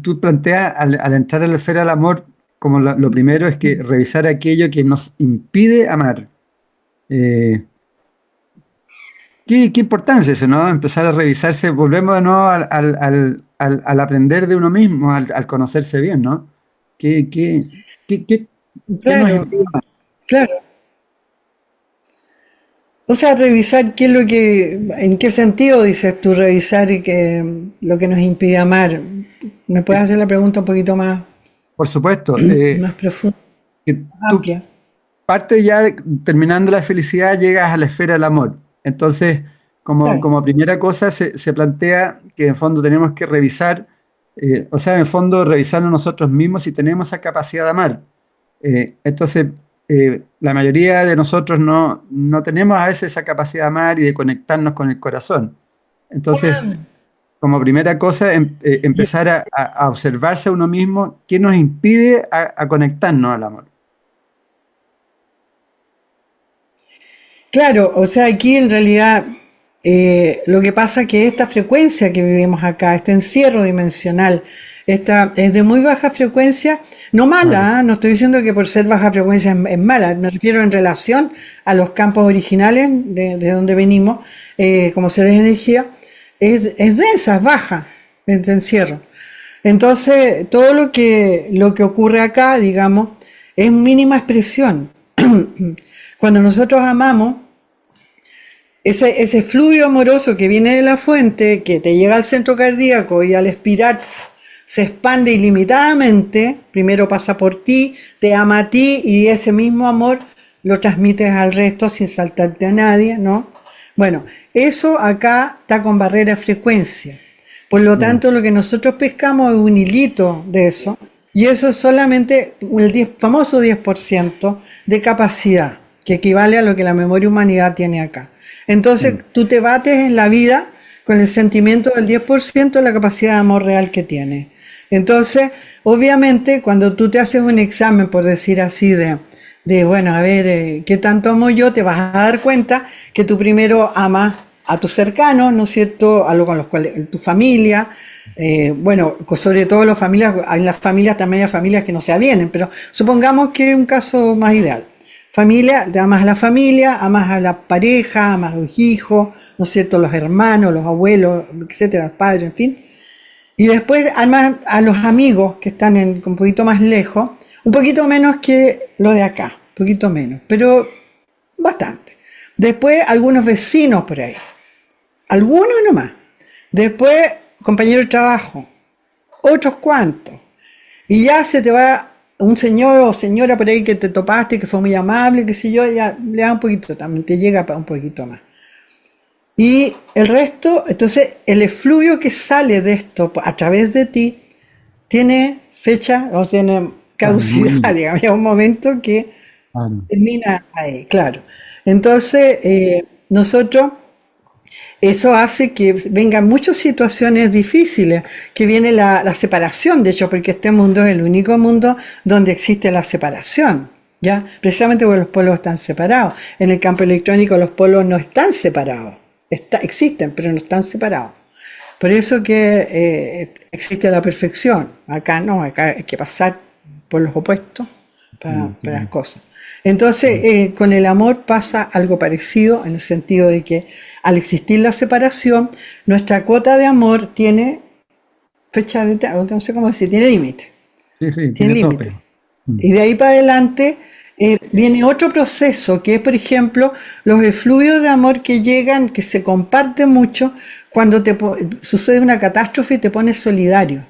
Speaker 2: Tú planteas al entrar a la esfera del amor, como lo primero es que revisar aquello que nos impide amar. ¿Qué importancia es eso, ¿no? Empezar a revisarse, volvemos de nuevo al aprender de uno mismo, al conocerse bien, ¿no? ¿Qué nos
Speaker 1: Claro,
Speaker 2: impide amar?
Speaker 1: claro. O sea, revisar qué es lo que, en qué sentido dices tú revisar y que lo que nos impide amar. ¿Me puedes hacer la pregunta un poquito más,
Speaker 2: Por supuesto,
Speaker 1: más profunda,
Speaker 2: que
Speaker 1: más
Speaker 2: tú
Speaker 1: amplia?
Speaker 2: partes ya terminando la felicidad, llegas a la esfera del amor. Entonces,
Speaker 1: Claro.
Speaker 2: como primera cosa, se plantea que en fondo tenemos que revisar, o sea, en el fondo revisarnos nosotros mismos si tenemos esa capacidad de amar. Entonces, la mayoría de nosotros no tenemos a veces esa capacidad de amar y de conectarnos con el corazón. Entonces, como primera cosa, empezar a observarse a uno mismo, qué nos impide a conectarnos al amor.
Speaker 1: Claro, o sea, aquí en realidad lo que pasa es que esta frecuencia que vivimos acá, este encierro dimensional, esta es de muy baja frecuencia, no
Speaker 2: Claro.
Speaker 1: mala, ¿ah? No estoy diciendo que por ser baja frecuencia es mala, me refiero en relación a los campos originales de donde venimos, como seres de energía, es densa, es baja, es de encierro. Entonces, todo lo que ocurre acá, digamos, es mínima expresión. Cuando nosotros amamos, ese fluido amoroso que viene de la fuente, que te llega al centro cardíaco y al expirar se expande ilimitadamente, primero pasa por ti, te ama a ti y ese mismo amor lo transmites al resto sin saltarte a nadie, ¿no? Bueno, eso acá está con barrera de frecuencia. Por lo
Speaker 2: Mm.
Speaker 1: tanto, lo que nosotros pescamos es un hilito de eso, y eso es solamente el famoso 10% de capacidad, que equivale a lo que la memoria humanidad tiene acá. Entonces,
Speaker 2: Mm.
Speaker 1: tú te bates en la vida con el sentimiento del 10% de la capacidad de amor real que tienes. Entonces, obviamente, cuando tú te haces un examen, por decir así, bueno, a ver, ¿qué tanto amo yo? Te vas a dar cuenta que tú primero amas a tus cercanos, ¿no es cierto? A lo con los cuales, tu familia, bueno, sobre todo las familias, en las familias también hay familias que no se avienen, pero supongamos que es un caso más ideal. Familia, te amas a la familia, amas a la pareja, amas a los hijos, ¿no es cierto? Los hermanos, los abuelos, etcétera, los padres, en fin. Y después amas a los amigos que están un poquito más lejos, un poquito menos que lo de acá, un poquito menos, pero bastante. Después algunos vecinos por ahí, algunos nomás. Después compañeros de trabajo, otros cuantos. Y ya se te va un señor o señora por ahí que te topaste, que fue muy amable, qué sé yo, ya le da un poquito también, te llega para un poquito más. Y el resto, entonces el efluvio que sale de esto a través de ti tiene fecha o tiene
Speaker 2: Claro,
Speaker 1: caducidad, digamos, hay un momento que
Speaker 2: claro.
Speaker 1: termina ahí, claro. Entonces, nosotros eso hace que vengan muchas situaciones difíciles, que viene la separación, de hecho, porque este mundo es el único mundo donde existe la separación, ¿ya? Precisamente porque los polos están separados. En el campo electrónico los polos no están separados, existen, pero no están separados. Por eso que existe la perfección. Acá no, acá hay que pasar por los opuestos para las cosas. Entonces, con el amor pasa algo parecido en el sentido de que al existir la separación, nuestra cuota de amor tiene fecha de, no sé cómo decir, tiene límite,
Speaker 2: Sí, sí,
Speaker 1: tiene
Speaker 2: tiene tope.
Speaker 1: límite.
Speaker 2: Mm.
Speaker 1: Y de ahí para adelante viene otro proceso, que es, por ejemplo, los efluvios de amor que llegan, que se comparten mucho cuando sucede una catástrofe y te pones solidario.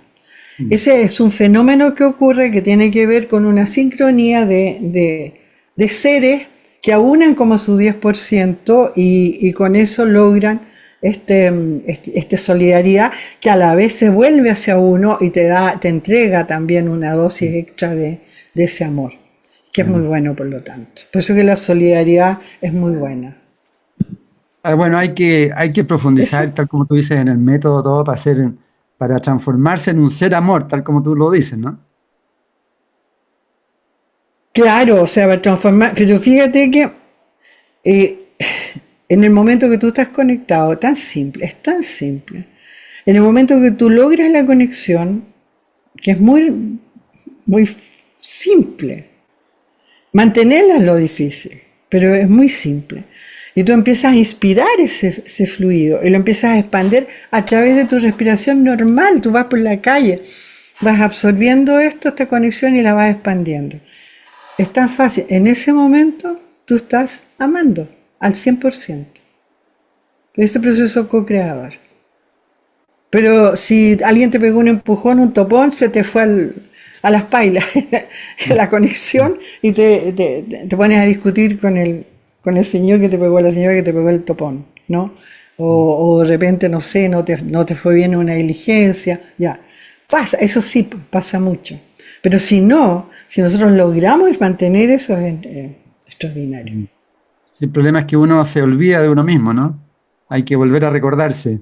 Speaker 2: Mm.
Speaker 1: Ese es un fenómeno que ocurre que tiene que ver con una sincronía de seres que aunan como su 10% y con eso logran esta solidaridad que a la vez se vuelve hacia uno y te entrega también una dosis extra de ese amor, que es muy
Speaker 2: Claro.
Speaker 1: bueno por lo tanto. Por eso que la solidaridad es muy buena.
Speaker 2: Bueno, hay que
Speaker 1: Eso.
Speaker 2: profundizar, tal como tú dices, en el método todo para transformarse en un ser amor, tal como tú lo dices, ¿no?
Speaker 1: Claro, o sea, va a transformar, pero fíjate que eh, en el momento que tú estás conectado, tan simple, es tan simple. En el momento que tú logras la conexión, que es muy, muy simple, mantenerla es lo difícil, pero es muy simple. Y tú empiezas a inspirar ese fluido y lo empiezas a expandir a través de tu respiración normal. Tú vas por la calle, vas absorbiendo esta conexión y la vas expandiendo. Es tan fácil. En ese momento tú estás amando al 100%. Ese proceso co-creador. Pero si alguien te pegó un empujón, un topón, se te fue a las pailas la conexión y te pones a discutir con el señor que te pegó, la señora que te pegó el topón, ¿no? O de repente, no sé, no te fue bien una diligencia, ya. Pasa, eso sí, pasa mucho. Pero si nosotros logramos mantener eso, es extraordinario.
Speaker 2: Sí, el problema es que uno se olvida de uno mismo, ¿no? Hay que volver a recordarse.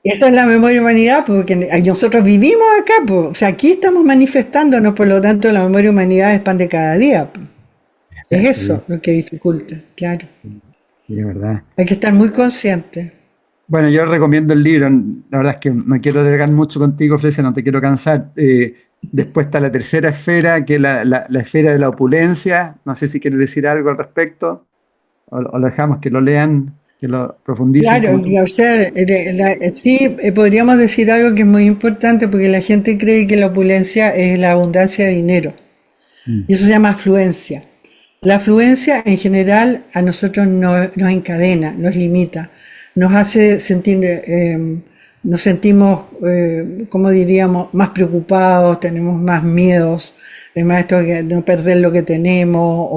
Speaker 1: Esa es la memoria humanidad, porque nosotros vivimos acá, pues, o sea, aquí estamos manifestándonos, por lo tanto la memoria humanidad es pan de cada día, pues. Es
Speaker 2: Sí,
Speaker 1: eso lo que dificulta, claro.
Speaker 2: sí, de verdad.
Speaker 1: Hay que estar muy consciente.
Speaker 2: Bueno, yo recomiendo el libro. La verdad es que no quiero delegar mucho contigo, Frecia, no te quiero cansar. Después está la tercera esfera, que es la esfera de la opulencia. No sé si quieres decir algo al respecto, o lo dejamos que lo lean, que lo profundicen
Speaker 1: Claro,
Speaker 2: como tú.
Speaker 1: y, o sea, sí, podríamos decir algo que es muy importante, porque la gente cree que la opulencia es la abundancia de dinero,
Speaker 2: Mm,
Speaker 1: y eso se llama afluencia. La afluencia en general a nosotros nos encadena, nos limita, nos hace sentir, nos sentimos, como diríamos, más preocupados, tenemos más miedos, más esto de no perder lo que tenemos,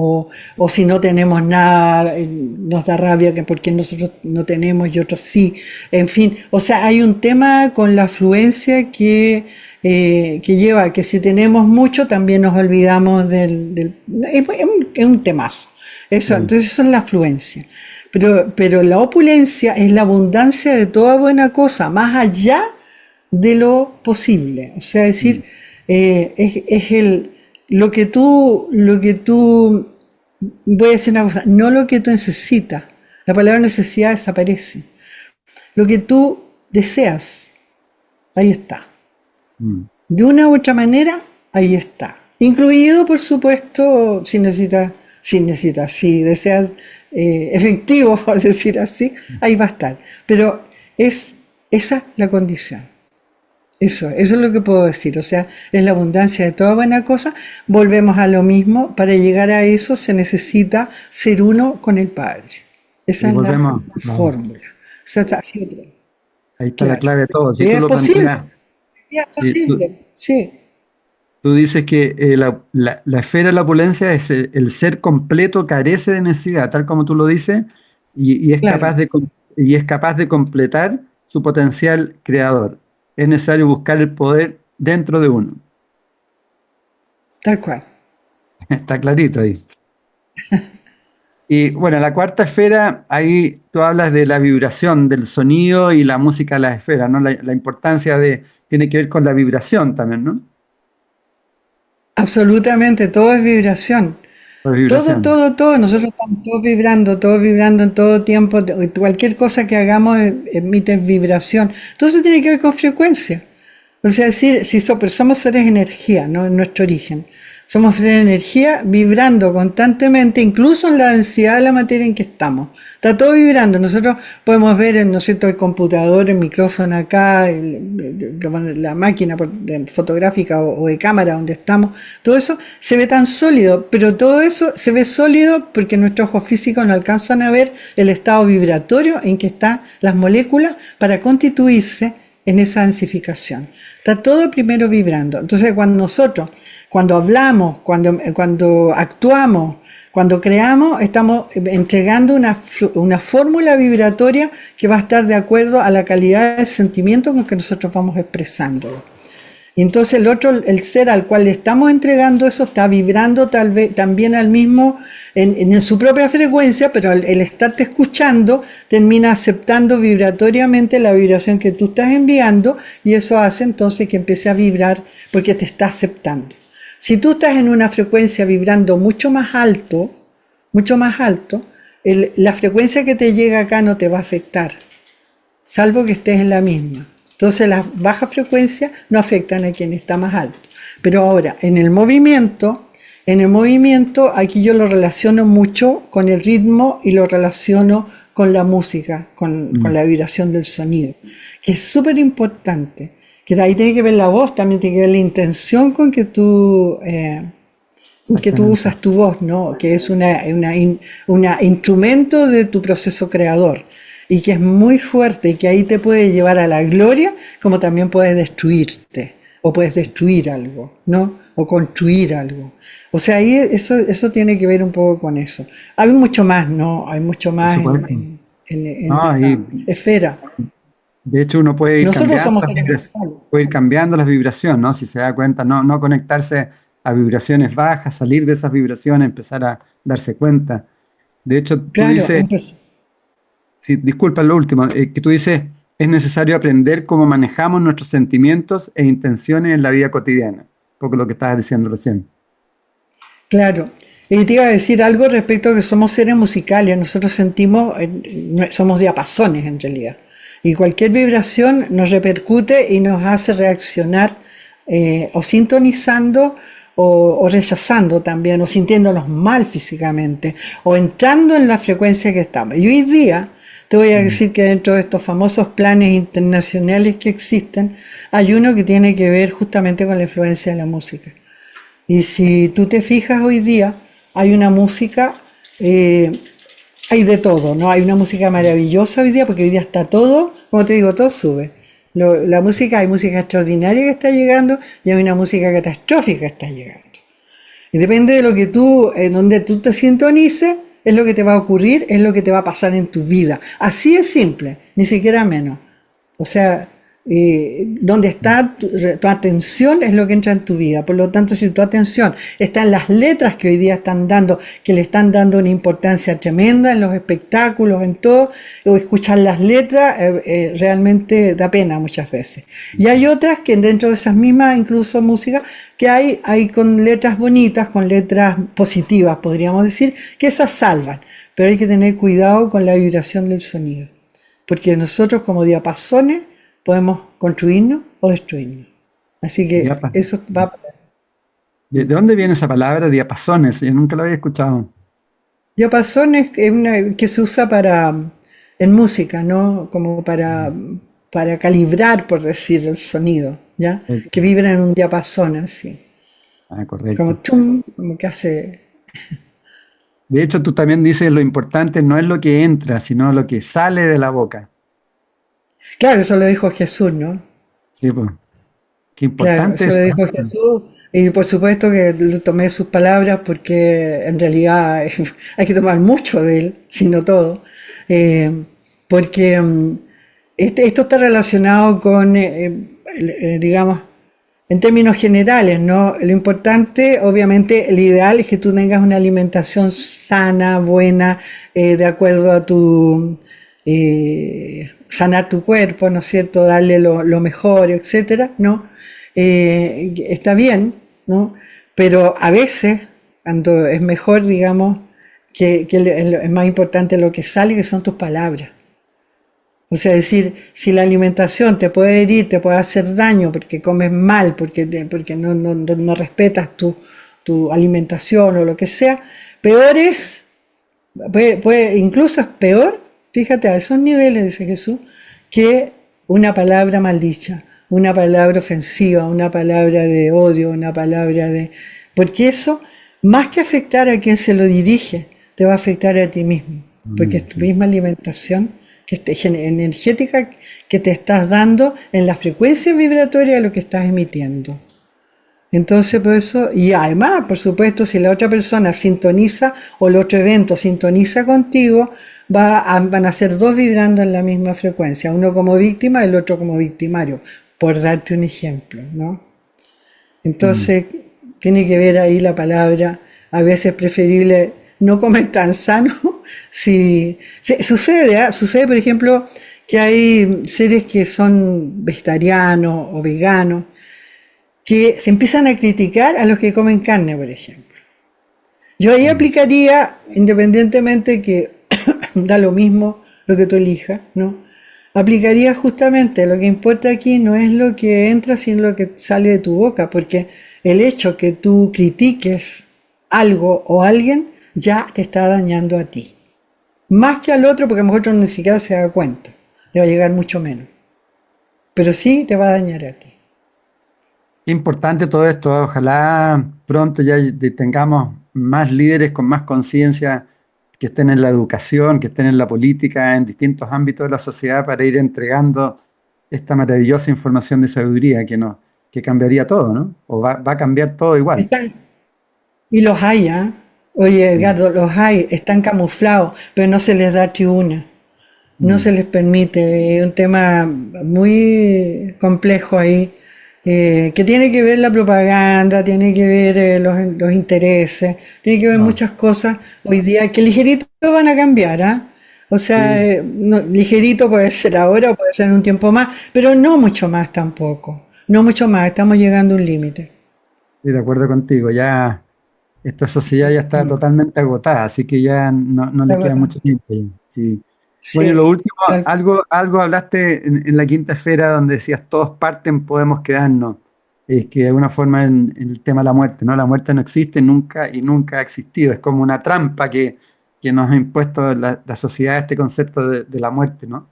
Speaker 1: o si no tenemos nada, nos da rabia que porque nosotros no tenemos y otros sí. En fin, o sea, hay un tema con la afluencia que lleva que si tenemos mucho también nos olvidamos es un temazo. Eso,
Speaker 2: claro.
Speaker 1: entonces eso es la afluencia. Pero la opulencia es la abundancia de toda buena cosa, más allá de lo posible. O sea, es
Speaker 2: Mm,
Speaker 1: decir, es lo que tú, voy a decir una cosa, no lo que tú necesitas. La palabra necesidad desaparece. Lo que tú deseas, ahí está.
Speaker 2: mm.
Speaker 1: De una u otra manera, ahí está. Incluido, por supuesto, si deseas efectivo, por decir así, ahí va a estar. Pero esa es la condición. Eso es lo que puedo decir. O sea, es la abundancia de toda buena cosa. Volvemos a lo mismo. Para llegar a eso se necesita ser uno con el Padre. Esa
Speaker 2: Y
Speaker 1: es la
Speaker 2: volvemos. Vamos.
Speaker 1: fórmula. O sea, está así otra.
Speaker 2: Ahí está la
Speaker 1: Claro.
Speaker 2: clave de todo. Si
Speaker 1: Y
Speaker 2: tú
Speaker 1: es
Speaker 2: lo
Speaker 1: posible.
Speaker 2: planteas,
Speaker 1: Y es
Speaker 2: si tú,
Speaker 1: posible. Sí.
Speaker 2: tú dices que la esfera de la opulencia es el ser completo, carece de necesidad, tal como tú lo dices, y es
Speaker 1: Claro.
Speaker 2: y es capaz de completar su potencial creador. Es necesario buscar el poder dentro de uno.
Speaker 1: Tal cual.
Speaker 2: Está clarito ahí. Y bueno, la cuarta esfera, ahí tú hablas de la vibración, del sonido y la música de las esferas, ¿no? La importancia tiene que ver con la vibración también, ¿no?
Speaker 1: Absolutamente. Todo es vibración.
Speaker 2: La
Speaker 1: Todo,
Speaker 2: vibración.
Speaker 1: todo, todo. Nosotros estamos todos vibrando en todo tiempo. Cualquier cosa que hagamos emite vibración. Todo eso tiene que ver con frecuencia. O sea, decir, pero somos seres de energía, ¿no? En nuestro origen. Somos seres de energía vibrando constantemente, incluso en la densidad de la materia en que estamos. Está todo vibrando. Nosotros podemos ver, ¿no es cierto?, el computador, el micrófono acá, la máquina fotográfica o de cámara donde estamos. Todo eso se ve tan sólido, pero todo eso se ve sólido porque nuestros ojos físicos no alcanzan a ver el estado vibratorio en que están las moléculas para constituirse en esa densificación. Está todo primero vibrando. Entonces, cuando hablamos, cuando actuamos, cuando creamos, estamos entregando una fórmula vibratoria que va a estar de acuerdo a la calidad del sentimiento con que nosotros vamos expresando. Y entonces el ser al cual le estamos entregando eso está vibrando tal vez también al mismo, en su propia frecuencia, pero el estarte escuchando termina aceptando vibratoriamente la vibración que tú estás enviando y eso hace entonces que empiece a vibrar porque te está aceptando. Si tú estás en una frecuencia vibrando mucho más alto, la frecuencia que te llega acá no te va a afectar, salvo que estés en la misma. Entonces las bajas frecuencias no afectan a quien está más alto. Pero ahora, en el movimiento, aquí yo lo relaciono mucho con el ritmo y lo relaciono con la música, con la vibración del sonido, que es súper importante. Que de ahí tiene que ver la voz, también tiene que ver la intención con que tú que tú
Speaker 2: exactamente.
Speaker 1: usas tu voz, ¿no? Que es una instrumento de tu proceso creador y que es muy fuerte y que ahí te puede llevar a la gloria, como también puedes destruirte o puedes destruir algo, ¿no? O construir algo. O sea, ahí eso tiene que ver un poco con eso. Hay mucho más, ¿no? Hay mucho
Speaker 2: Por
Speaker 1: más
Speaker 2: supuesto.
Speaker 1: en
Speaker 2: No,
Speaker 1: esa
Speaker 2: y
Speaker 1: esfera.
Speaker 2: de hecho uno puede ir
Speaker 1: Nosotros
Speaker 2: cambiando
Speaker 1: somos
Speaker 2: las
Speaker 1: seres
Speaker 2: vibraciones,
Speaker 1: musicales.
Speaker 2: puede ir cambiando las vibraciones, ¿no? Si se da cuenta, no conectarse a vibraciones bajas, salir de esas vibraciones, empezar a darse cuenta. De hecho, tú
Speaker 1: Claro,
Speaker 2: dices, sí, disculpa lo último, que tú dices, es necesario aprender cómo manejamos nuestros sentimientos e intenciones en la vida cotidiana. Un poco lo que estabas diciendo recién.
Speaker 1: claro. Y te iba a decir algo respecto a que somos seres musicales, nosotros sentimos, somos diapasones en realidad. Y cualquier vibración nos repercute y nos hace reaccionar o sintonizando o rechazando también, o sintiéndonos mal físicamente, o entrando en la frecuencia que estamos. Y hoy día te voy a
Speaker 2: Mm.
Speaker 1: decir que dentro de estos famosos planes internacionales que existen, hay uno que tiene que ver justamente con la influencia de la música. Y si tú te fijas hoy día, hay una música, eh, hay de todo, ¿no? Hay una música maravillosa hoy día, porque hoy día está todo, como te digo, todo sube. La música, hay música extraordinaria que está llegando y hay una música catastrófica que está llegando. Y depende de lo que tú, en donde tú te sintonices, es lo que te va a ocurrir, es lo que te va a pasar en tu vida. Así es simple, ni siquiera menos. O sea, donde está tu atención es lo que entra en tu vida. Por lo tanto, si tu atención está en las letras que hoy día están dando, que le están dando una importancia tremenda en los espectáculos, en todo, o escuchar las letras, realmente da pena muchas veces. Y hay otras que dentro de esas mismas, incluso música, que hay con letras bonitas, con letras positivas, podríamos decir, que esas salvan. Pero hay que tener cuidado con la vibración del sonido. Porque nosotros como diapasones podemos construirnos o destruirnos. Así que
Speaker 2: Diapa-
Speaker 1: eso va.
Speaker 2: ¿De dónde viene esa palabra, diapasones? Yo nunca lo había escuchado.
Speaker 1: Diapasones es una que se usa en música, ¿no? Como
Speaker 2: Mm.
Speaker 1: para calibrar, por decir, el sonido, ¿ya? Que vibra en un diapasón así.
Speaker 2: Ah,
Speaker 1: Como
Speaker 2: correcto.
Speaker 1: chum, como que hace.
Speaker 2: De hecho, tú también dices lo importante no es lo que entra, sino lo que sale de la boca.
Speaker 1: Claro, eso lo dijo Jesús, ¿no?
Speaker 2: Sí, pues, qué
Speaker 1: Claro,
Speaker 2: importante
Speaker 1: eso lo
Speaker 2: eso,
Speaker 1: dijo
Speaker 2: ¿no?
Speaker 1: Jesús. Y por supuesto que le tomé sus palabras porque en realidad hay que tomar mucho de él, si no todo. Eh, porque esto está relacionado con, digamos, en términos generales, ¿no? Lo importante, obviamente, el ideal es que tú tengas una alimentación sana, buena, de acuerdo a sanar tu cuerpo, ¿no es cierto? Darle lo mejor, etcétera, ¿no? Está bien, ¿no? Pero a veces, cuando es mejor, digamos, es más importante lo que sale, que son tus palabras. O sea, decir, si la alimentación te puede herir, te puede hacer daño porque comes mal, porque no respetas tu alimentación o lo que sea, peor es, incluso es peor, fíjate, a esos niveles, dice Jesús, que una palabra maldicha, una palabra ofensiva, una palabra de odio, una palabra de. Porque eso, más que afectar a quien se lo dirige, te va a afectar a ti mismo, porque es tu
Speaker 2: Sí.
Speaker 1: misma alimentación energética que te estás dando en la frecuencia vibratoria de lo que estás emitiendo. Entonces, por eso, y además, por supuesto, si la otra persona sintoniza o el otro evento sintoniza contigo, van a ser dos vibrando en la misma frecuencia, uno como víctima y el otro como victimario, por darte un ejemplo, ¿no?
Speaker 2: Mm.
Speaker 1: Entonces, tiene que ver ahí la palabra, a veces es preferible no comer tan sano. Sucede, por ejemplo, que hay seres que son vegetarianos o veganos, que se empiezan a criticar a los que comen carne, por ejemplo. Yo ahí
Speaker 2: Mm.
Speaker 1: aplicaría, independientemente que da lo mismo lo que tú elijas, ¿no? Aplicaría justamente, lo que importa aquí no es lo que entra, sino lo que sale de tu boca, porque el hecho que tú critiques algo o alguien ya te está dañando a ti. Más que al otro, porque a lo mejor ni siquiera se da cuenta, le va a llegar mucho menos. Pero sí te va a dañar a ti.
Speaker 2: Qué importante todo esto. Ojalá pronto ya tengamos más líderes con más conciencia que estén en la educación, que estén en la política, en distintos ámbitos de la sociedad para ir entregando esta maravillosa información de sabiduría que cambiaría todo, ¿no? O va a cambiar todo igual.
Speaker 1: Están, y los hay, ¿ah? Oye,
Speaker 2: Sí.
Speaker 1: Edgardo, los hay, están camuflados, pero no se les da tribuna, no
Speaker 2: Mm.
Speaker 1: se les permite. Es un tema muy complejo ahí, que tiene que ver la propaganda, tiene que ver los intereses, tiene que ver
Speaker 2: No,
Speaker 1: muchas cosas hoy día que ligerito van a cambiar, ¿ah? O sea,
Speaker 2: sí,
Speaker 1: ligerito puede ser ahora o puede ser en un tiempo más, pero no mucho más tampoco, no mucho más, estamos llegando a un límite.
Speaker 2: estoy de acuerdo contigo. Ya esta sociedad ya está
Speaker 1: Mm,
Speaker 2: totalmente agotada, así que ya no
Speaker 1: ¿de
Speaker 2: le queda
Speaker 1: acuerdo?
Speaker 2: mucho tiempo. Ya. Sí. Bueno, y lo
Speaker 1: Sí,
Speaker 2: último,
Speaker 1: tal
Speaker 2: algo hablaste en la quinta esfera donde decías todos parten, podemos quedarnos. Es que de alguna forma en el tema de la muerte, ¿no? La muerte no existe nunca y nunca ha existido. Es como una trampa que nos ha impuesto la sociedad este concepto de la muerte, ¿no?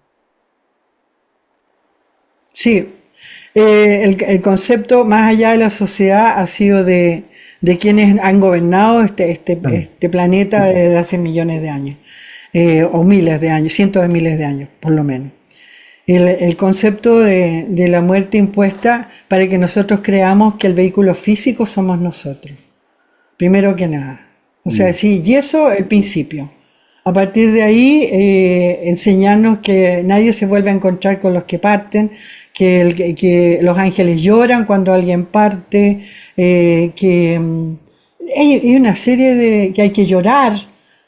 Speaker 1: Sí, el concepto más allá de la sociedad ha sido de quienes han gobernado
Speaker 2: Ah,
Speaker 1: este planeta desde hace millones de años, o miles de años, cientos de miles de años, por lo menos. El concepto de la muerte impuesta para que nosotros creamos que el vehículo físico somos nosotros. Primero que nada. O sea,
Speaker 2: mm,
Speaker 1: sí, y eso el principio. A partir de ahí, enseñarnos que nadie se vuelve a encontrar con los que parten, que los ángeles lloran cuando alguien parte, hay una serie de que hay que llorar.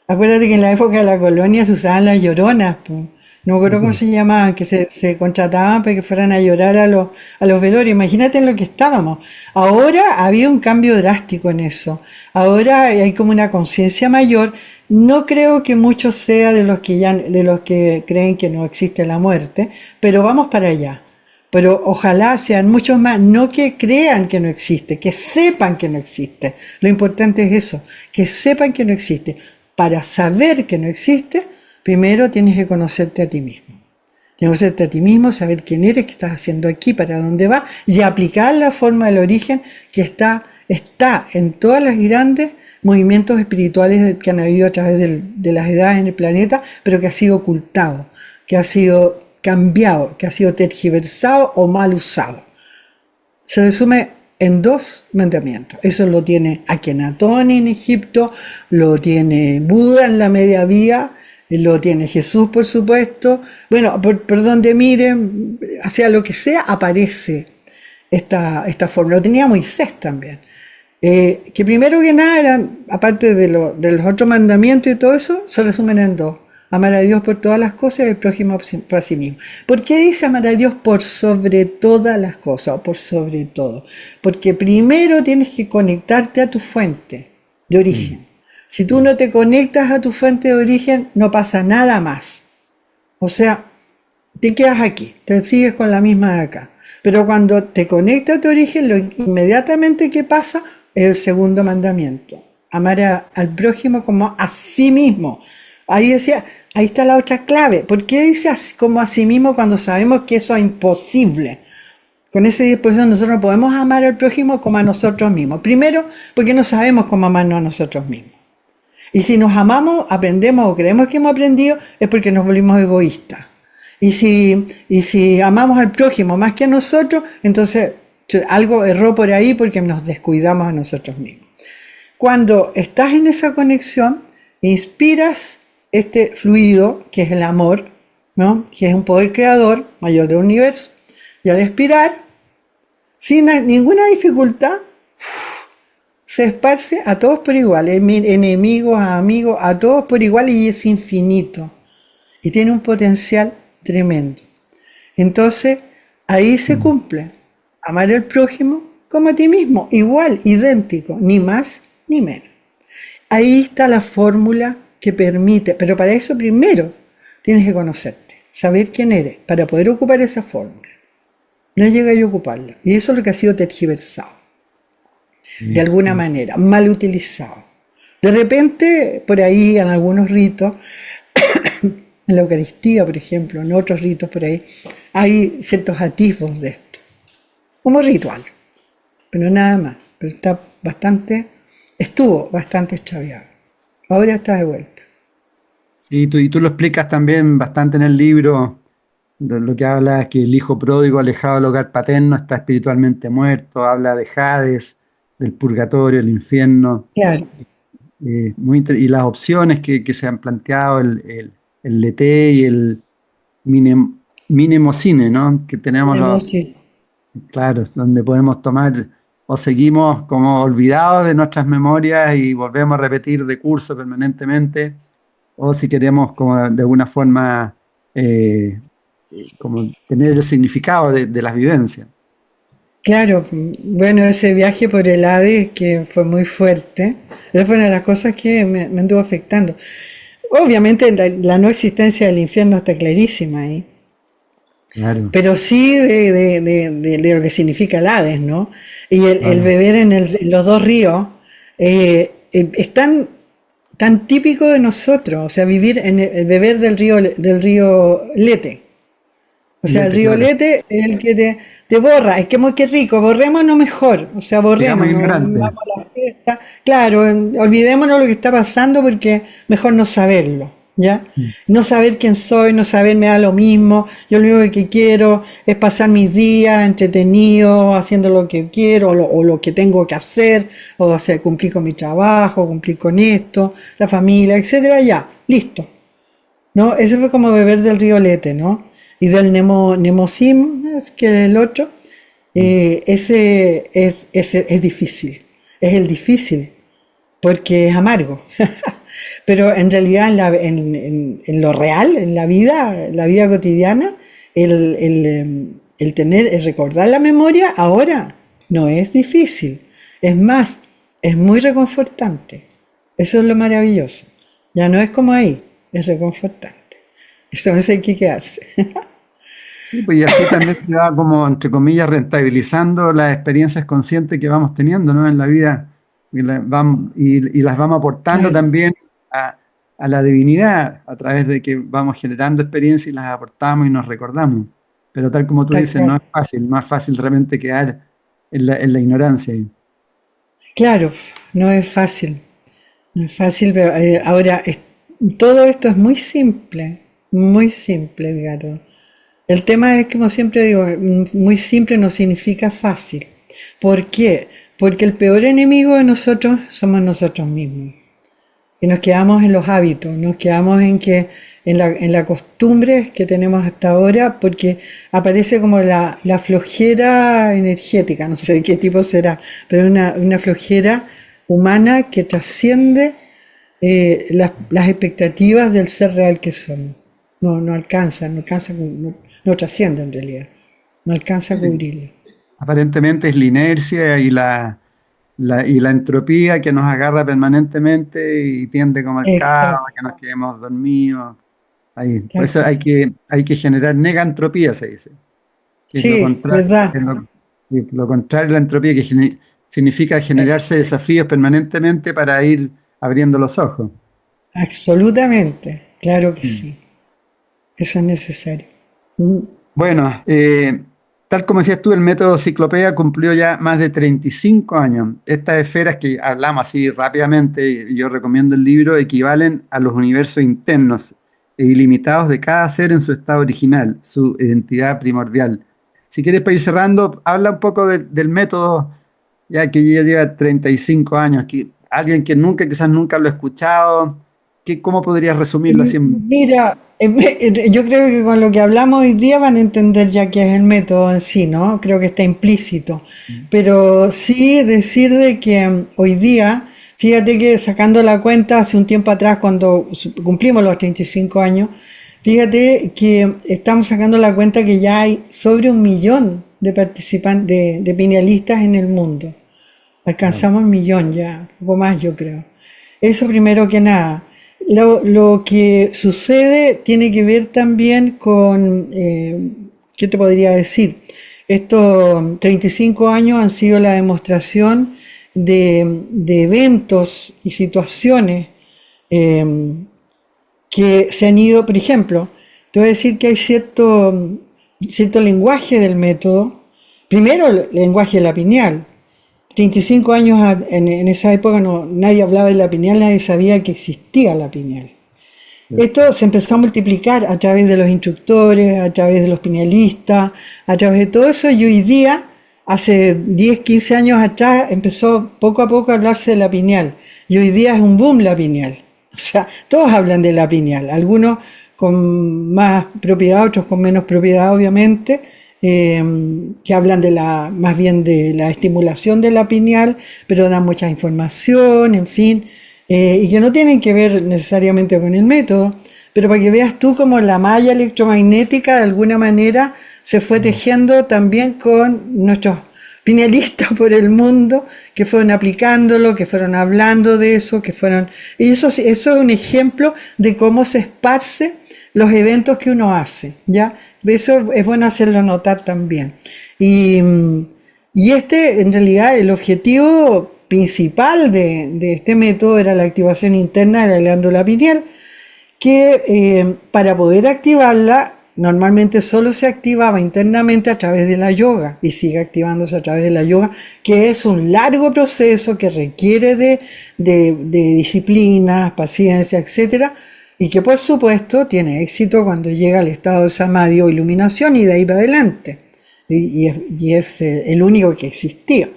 Speaker 1: Acuérdate que en la época de la colonia se usaban las lloronas, po. No me
Speaker 2: sí,
Speaker 1: acuerdo cómo se llamaban, que se contrataban para que fueran a llorar a los velorios. Imagínate en lo que estábamos. Ahora había un cambio drástico en eso. Ahora hay como una conciencia mayor. No creo que mucho sea de los que creen que no existe la muerte, pero vamos para allá. Pero ojalá sean muchos más, no que crean que no existe, que sepan que no existe. Lo importante es eso, que sepan que no existe. Para saber que no existe, primero tienes que conocerte a ti mismo. Tienes que conocerte a ti mismo, saber quién eres, qué estás haciendo aquí, para dónde vas, y aplicar la forma del origen que está en todos los grandes movimientos espirituales que han habido a través de las edades en el planeta, pero que ha sido ocultado, que ha sido cambiado, que ha sido tergiversado o mal usado. Se resume en dos mandamientos. Eso lo tiene Akenatón en Egipto, lo tiene Buda en la Media Vía, lo tiene Jesús, por supuesto. Bueno, por donde miren, hacia lo que sea, aparece esta forma. Lo tenía Moisés también. Que primero que nada eran, aparte de los otros mandamientos y todo eso, se resumen en dos. Amar a Dios por todas las cosas y al prójimo por sí mismo. ¿Por qué dice amar a Dios por sobre todas las cosas o por sobre todo? Porque primero tienes que conectarte a tu fuente de
Speaker 2: mm,
Speaker 1: origen. Si tú no te conectas a tu fuente de origen, no pasa nada más. O sea, te quedas aquí, te sigues con la misma de acá. Pero cuando te conectas a tu origen, lo inmediatamente que pasa es el segundo mandamiento. Amar al prójimo como a sí mismo. Ahí decía, ahí está la otra clave. ¿Por qué dice como a sí mismo cuando sabemos que eso es imposible? Con ese 10% nosotros no podemos amar al prójimo como a nosotros mismos. Primero, porque no sabemos cómo amarnos a nosotros mismos. Y si nos amamos, aprendemos o creemos que hemos aprendido, es porque nos volvimos egoístas. Y si amamos al prójimo más que a nosotros, entonces algo erró por ahí porque nos descuidamos a nosotros mismos. Cuando estás en esa conexión, inspiras este fluido que es el amor, ¿no? Que es un poder creador mayor del universo. Y al expirar, sin ninguna dificultad, se esparce a todos por igual, enemigos, amigos, a todos por igual y es infinito. Y tiene un potencial tremendo. Entonces, ahí se
Speaker 2: mm.
Speaker 1: cumple. Amar al prójimo como a ti mismo, igual, idéntico, ni más ni menos. Ahí está la fórmula que permite, pero para eso primero tienes que conocerte, saber quién eres, para poder ocupar esa fórmula. No llega a ocuparla. Y eso es lo que ha sido tergiversado, de
Speaker 2: Sí,
Speaker 1: alguna
Speaker 2: sí.
Speaker 1: manera, mal utilizado. De repente, por ahí en algunos ritos, en la Eucaristía, por ejemplo, en otros ritos por ahí, hay ciertos atisbos de esto, como ritual. pero nada más. Pero estuvo bastante extraviado. Ahora está de vuelta.
Speaker 2: Sí, y tú lo explicas también bastante en el libro, de lo que habla es que el hijo pródigo alejado del hogar paterno está espiritualmente muerto, habla de Hades, del purgatorio, el infierno,
Speaker 1: Claro,
Speaker 2: y las opciones que se han planteado, el LT y el mine- Minemocine, ¿no? Que tenemos los,
Speaker 1: Nemosis.
Speaker 2: claro, donde podemos tomar o seguimos como olvidados de nuestras memorias y volvemos a repetir de curso permanentemente, o si queremos como de alguna forma eh, como tener el significado de las vivencias.
Speaker 1: Claro, bueno, ese viaje por el Hades que fue muy fuerte, esa fue una de las cosas que me anduvo afectando. Obviamente la no existencia del infierno está clarísima ahí,
Speaker 2: Claro,
Speaker 1: pero sí de lo que significa el Hades, ¿no? Y el
Speaker 2: claro,
Speaker 1: beber en los dos ríos es tan típico de nosotros, o sea, vivir en el beber del río Lete. O sea, el
Speaker 2: lete,
Speaker 1: río
Speaker 2: claro.
Speaker 1: Lete es el que te borra. Es que qué rico, borrémonos mejor. O sea,
Speaker 2: Digamos
Speaker 1: borrémonos,
Speaker 2: ignorante.
Speaker 1: vamos a la fiesta. Claro, olvidémonos lo que está pasando porque mejor no saberlo, ¿ya?
Speaker 2: Mm.
Speaker 1: No saber quién soy, no saber me da lo mismo. Yo lo único que quiero es pasar mis días entretenidos, haciendo lo que quiero o lo que tengo que hacer, o hacer, cumplir con mi trabajo, cumplir con esto, la familia, etcétera, ya, listo. ¿No? Ese fue como beber del río Lete, ¿no? Y del Nemosim, que es el otro,
Speaker 2: Mm.
Speaker 1: ese es difícil, es el difícil, porque es amargo. Pero en realidad en lo real, en la vida cotidiana, el recordar la memoria ahora no es difícil. Es más, es muy reconfortante. Eso es lo maravilloso. Ya no es como ahí, es reconfortante. Entonces hay que quedarse.
Speaker 2: Sí, pues y así también se va como, entre comillas, rentabilizando las experiencias conscientes que vamos teniendo, ¿no? En la vida y las vamos aportando
Speaker 1: Claro,
Speaker 2: también a la divinidad a través de que vamos generando experiencias y las aportamos y nos recordamos. Pero tal como tú
Speaker 1: tal
Speaker 2: dices, no
Speaker 1: cual.
Speaker 2: es fácil, no es fácil realmente quedar en la ignorancia.
Speaker 1: Claro, no es fácil. No es fácil, pero ahora todo esto es muy simple, Edgardo. El tema es, como siempre digo, muy simple no significa fácil. ¿Por qué? Porque el peor enemigo de nosotros somos nosotros mismos. Y nos quedamos en los hábitos, nos quedamos en la costumbre que tenemos hasta ahora, porque aparece como la flojera energética, no sé de qué tipo será, pero una flojera humana que trasciende las expectativas del ser real que somos. No alcanza, no trasciende en realidad, no alcanza a
Speaker 2: Sí.
Speaker 1: cubrirlo.
Speaker 2: Aparentemente es la inercia y y la entropía que nos agarra permanentemente y tiende como al caos, a
Speaker 1: Exacto,
Speaker 2: que nos quedemos dormidos. Ahí. Por
Speaker 1: tal
Speaker 2: eso
Speaker 1: cual.
Speaker 2: hay que generar negantropía, se dice, que es lo
Speaker 1: Sí,
Speaker 2: contrario,
Speaker 1: verdad,
Speaker 2: sí, lo contrario de la entropía, que significa generarse desafíos permanentemente para ir abriendo los ojos.
Speaker 1: absolutamente, claro que
Speaker 2: Mm.
Speaker 1: sí. Eso es necesario. Mm.
Speaker 2: Bueno, tal como decías tú, el método Ciclopea cumplió ya más de 35 años. Estas esferas que hablamos así rápidamente, y yo recomiendo el libro, equivalen a los universos internos e ilimitados de cada ser en su estado original, su identidad primordial. Si quieres, para ir cerrando, habla un poco del método, ya que ya lleva 35 años. Alguien que nunca, quizás nunca lo ha escuchado, ¿cómo podrías resumirlo así?
Speaker 1: Mira, yo creo que con lo que hablamos hoy día van a entender ya qué es el método en sí, ¿no? Creo que está implícito. Pero sí decir de que hoy día, fíjate que sacando la cuenta hace un tiempo atrás, cuando cumplimos los 35 años, fíjate que estamos sacando la cuenta que ya hay sobre 1 millón de participantes, de pinealistas en el mundo.
Speaker 2: Wow.
Speaker 1: Alcanzamos 1 millón ya, un poco más yo creo. Eso primero que nada. Lo que sucede tiene que ver también con, ¿qué te podría decir? Estos 35 años han sido la demostración de eventos y situaciones eh, que se han ido, por ejemplo, te voy a decir que hay cierto lenguaje del método. Primero, el lenguaje de la pineal, 35 años en esa época nadie hablaba de la pineal, nadie sabía que existía la pineal. Esto se empezó a multiplicar a través de los instructores, a través de los pinealistas, a través de todo eso, y hoy día, hace 10, 15 años atrás, empezó poco a poco a hablarse de la pineal, y hoy día es un boom la pineal. O sea, todos hablan de la pineal, algunos con más propiedad, otros con menos propiedad, obviamente, que hablan más bien de la estimulación de la pineal, pero dan mucha información, en fin, y que no tienen que ver necesariamente con el método, pero para que veas tú cómo la malla electromagnética de alguna manera se fue tejiendo también con nuestros pinealistas por el mundo, que fueron aplicándolo, que fueron hablando de eso, y eso es un ejemplo de cómo se esparce los eventos que uno hace, ¿ya? Eso es bueno hacerlo notar también. Y en realidad, el objetivo principal de este método era la activación interna de la glándula pineal, que para poder activarla, normalmente solo se activaba internamente a través de la yoga, y sigue activándose a través de la yoga, que es un largo proceso que requiere de disciplina, paciencia, etcétera, y que por supuesto tiene éxito cuando llega al estado de samadhi o iluminación, y de ahí para adelante, y es el único que existía.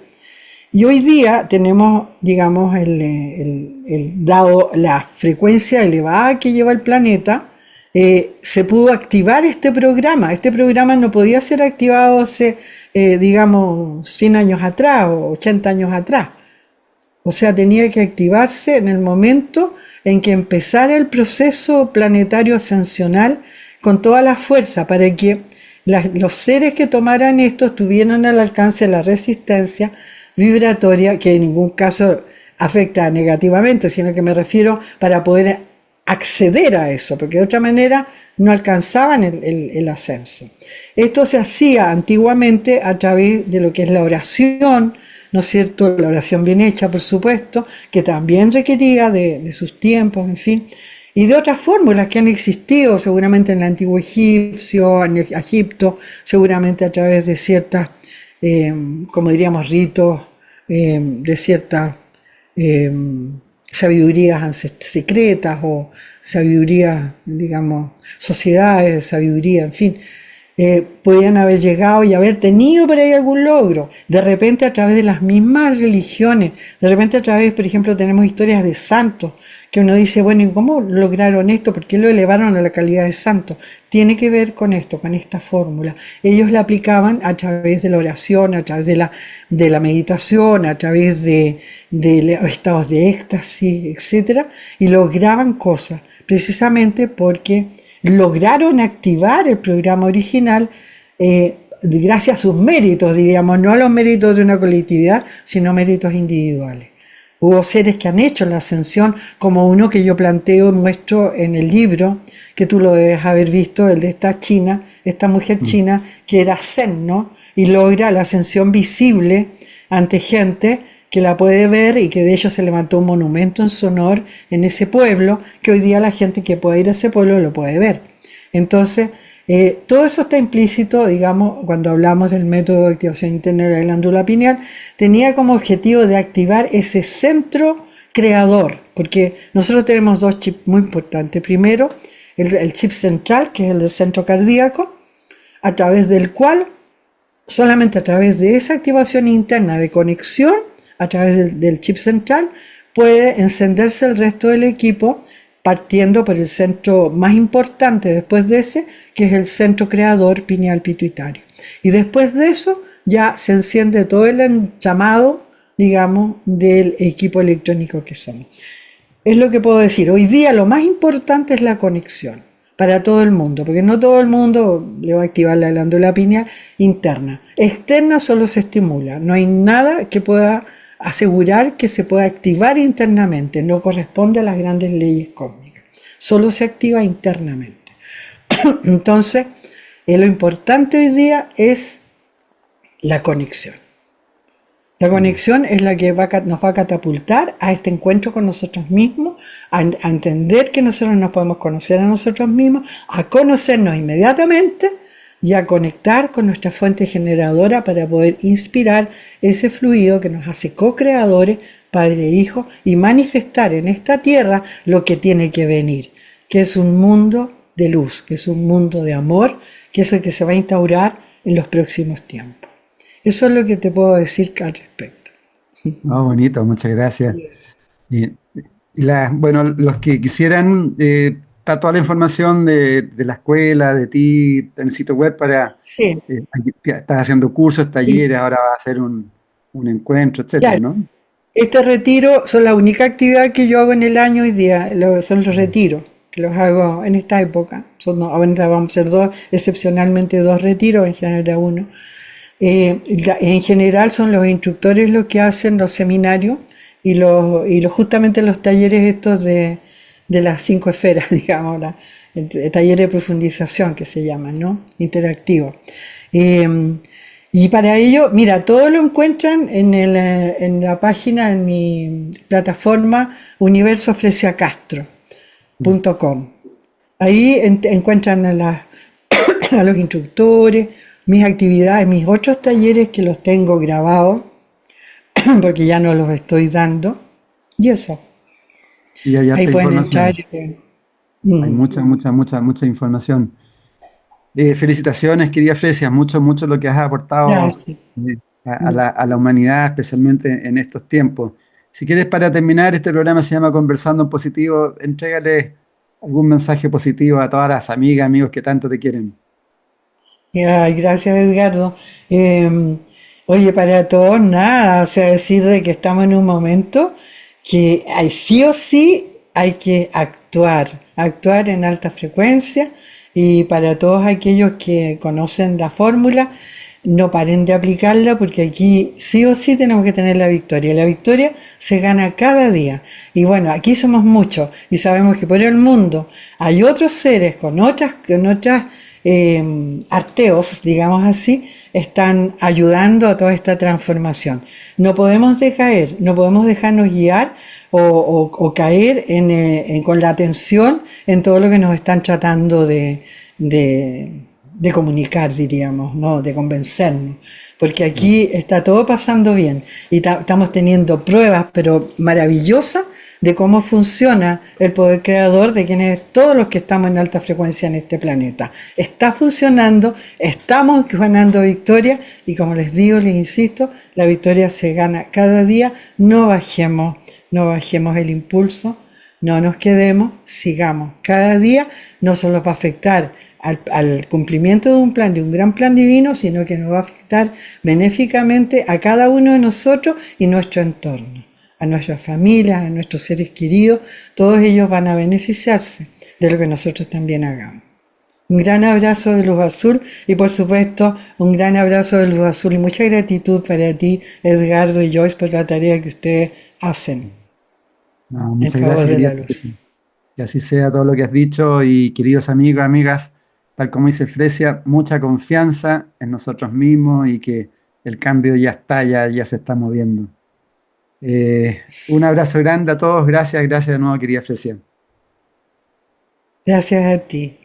Speaker 1: Y hoy día tenemos, digamos, dado la frecuencia elevada que lleva el planeta, se pudo activar este programa. Este programa no podía ser activado hace, digamos, 100 años atrás o 80 años atrás. O sea, tenía que activarse en el momento en que empezara el proceso planetario ascensional con toda la fuerza, para que los seres que tomaran esto tuvieran al alcance la resistencia vibratoria, que en ningún caso afecta negativamente, sino que me refiero para poder acceder a eso, porque de otra manera no alcanzaban el ascenso. Esto se hacía antiguamente a través de lo que es la oración, ¿no es cierto? La oración bien hecha, por supuesto, que también requería de sus tiempos, en fin, y de otras fórmulas que han existido seguramente en el antiguo Egipto, seguramente a través de ciertas, como diríamos, ritos, de ciertas sabidurías secretas o sabidurías, digamos, sociedades de sabiduría, en fin. Podían haber llegado y haber tenido por ahí algún logro, de repente a través de las mismas religiones, de repente a través, por ejemplo, tenemos historias de santos, que uno dice, bueno, ¿y cómo lograron esto? ¿Por qué lo elevaron a la calidad de santo? Tiene que ver con esto, con esta fórmula. Ellos la aplicaban a través de la oración, a través de la meditación, a través de estados de éxtasis, etc. Y lograban cosas, precisamente porque lograron activar el programa original gracias a sus méritos, diríamos, no a los méritos de una colectividad, sino méritos individuales. Hubo seres que han hecho la ascensión, como uno que yo planteo, muestro en el libro, que tú lo debes haber visto, el de esta mujer china, que era zen, ¿no? Y logra la ascensión visible ante gente que la puede ver, y que de hecho se levantó un monumento en su honor en ese pueblo, que hoy día la gente que puede ir a ese pueblo lo puede ver. Entonces, todo eso está implícito, digamos, cuando hablamos del método de activación interna de la glándula pineal, tenía como objetivo de activar ese centro creador, porque nosotros tenemos dos chips muy importantes. Primero, el chip central, que es el del centro cardíaco, a través del cual, solamente a través de esa activación interna de conexión, a través del chip central, puede encenderse el resto del equipo, partiendo por el centro más importante después de ese, que es el centro creador pineal pituitario. Y después de eso ya se enciende todo el entramado, digamos, del equipo electrónico que somos. Es lo que puedo decir. Hoy día lo más importante es la conexión para todo el mundo, porque no todo el mundo le va a activar la glándula pineal interna. Externa solo se estimula. No hay nada que pueda asegurar que se pueda activar internamente, no corresponde a las grandes leyes cósmicas, solo se activa internamente. Entonces, lo importante hoy día es la conexión. La conexión es la que nos va a catapultar a este encuentro con nosotros mismos, a entender que nosotros nos podemos conocer a nosotros mismos, a conocernos inmediatamente y a conectar con nuestra fuente generadora para poder inspirar ese fluido que nos hace co-creadores, Padre e Hijo, y manifestar en esta tierra lo que tiene que venir, que es un mundo de luz, que es un mundo de amor, que es el que se va a instaurar en los próximos tiempos. Eso es lo que te puedo decir al respecto.
Speaker 2: Oh, bonito, muchas gracias. Y, bueno, los que quisieran, está toda la información de la escuela, de ti, en el sitio web para,
Speaker 1: Sí,
Speaker 2: estás haciendo cursos,
Speaker 1: sí,
Speaker 2: talleres, ahora va a ser un encuentro, etcétera,
Speaker 1: claro.
Speaker 2: ¿no?
Speaker 1: Este retiro son la única actividad que yo hago en el año hoy día, son los retiros, que los hago en esta época. Ahora vamos a hacer dos, excepcionalmente dos retiros, en general era uno. En general son los instructores los que hacen los seminarios y justamente los talleres estos de las 5 esferas, digamos, el taller de profundización que se llaman, ¿no? Interactivo. Y para ello, mira, todo lo encuentran en la página, en mi plataforma universoflesiacastro.com. Ahí encuentran a los instructores, mis actividades, mis otros talleres que los tengo grabados, porque ya no los estoy dando. Y eso,
Speaker 2: Y hay
Speaker 1: ahí
Speaker 2: harta
Speaker 1: pueden entrar.
Speaker 2: información. Hay mucha información. Felicitaciones, querida Fresia, mucho lo que has aportado
Speaker 1: Gracias.
Speaker 2: a la humanidad, especialmente en estos tiempos. Si quieres, para terminar, este programa se llama Conversando en Positivo, entrégale algún mensaje positivo a todas las amigas, amigos que tanto te quieren.
Speaker 1: Ay, gracias, Edgardo. Eh, Oye, para todos, nada, o sea, decir de que estamos en un momento que sí o sí hay que actuar en alta frecuencia, y para todos aquellos que conocen la fórmula, no paren de aplicarla, porque aquí sí o sí tenemos que tener la victoria. La victoria se gana cada día. Y bueno, aquí somos muchos y sabemos que por el mundo hay otros seres con otras arteos, digamos así, están ayudando a toda esta transformación. No podemos decaer, no podemos dejarnos guiar o caer con la atención en todo lo que nos están tratando de comunicar, diríamos, ¿no? De convencernos. Porque aquí está todo pasando bien y estamos teniendo pruebas, pero maravillosas, de cómo funciona el poder creador de quienes todos los que estamos en alta frecuencia en este planeta. Está funcionando, estamos ganando victoria, y como les digo, les insisto, la victoria se gana cada día. No bajemos el impulso, no nos quedemos, sigamos. Cada día no solo va a afectar al cumplimiento de un plan, de un gran plan divino, sino que nos va a afectar benéficamente a cada uno de nosotros y nuestro entorno, a nuestras familias, a nuestros seres queridos. Todos ellos van a beneficiarse de lo que nosotros también hagamos. Un gran abrazo de luz azul, y por supuesto un gran abrazo de luz azul y mucha gratitud para ti, Edgardo y Joyce, por la tarea que ustedes hacen
Speaker 2: No,
Speaker 1: en
Speaker 2: muchas
Speaker 1: favor
Speaker 2: gracias,
Speaker 1: de
Speaker 2: querida
Speaker 1: la
Speaker 2: Fresia.
Speaker 1: luz.
Speaker 2: Que así sea todo lo que has dicho y queridos amigos, amigas, tal como dice Fresia, mucha confianza en nosotros mismos y que el cambio ya está, ya se está moviendo. Un abrazo grande a todos, gracias de nuevo, querida Fresia.
Speaker 1: Gracias a ti.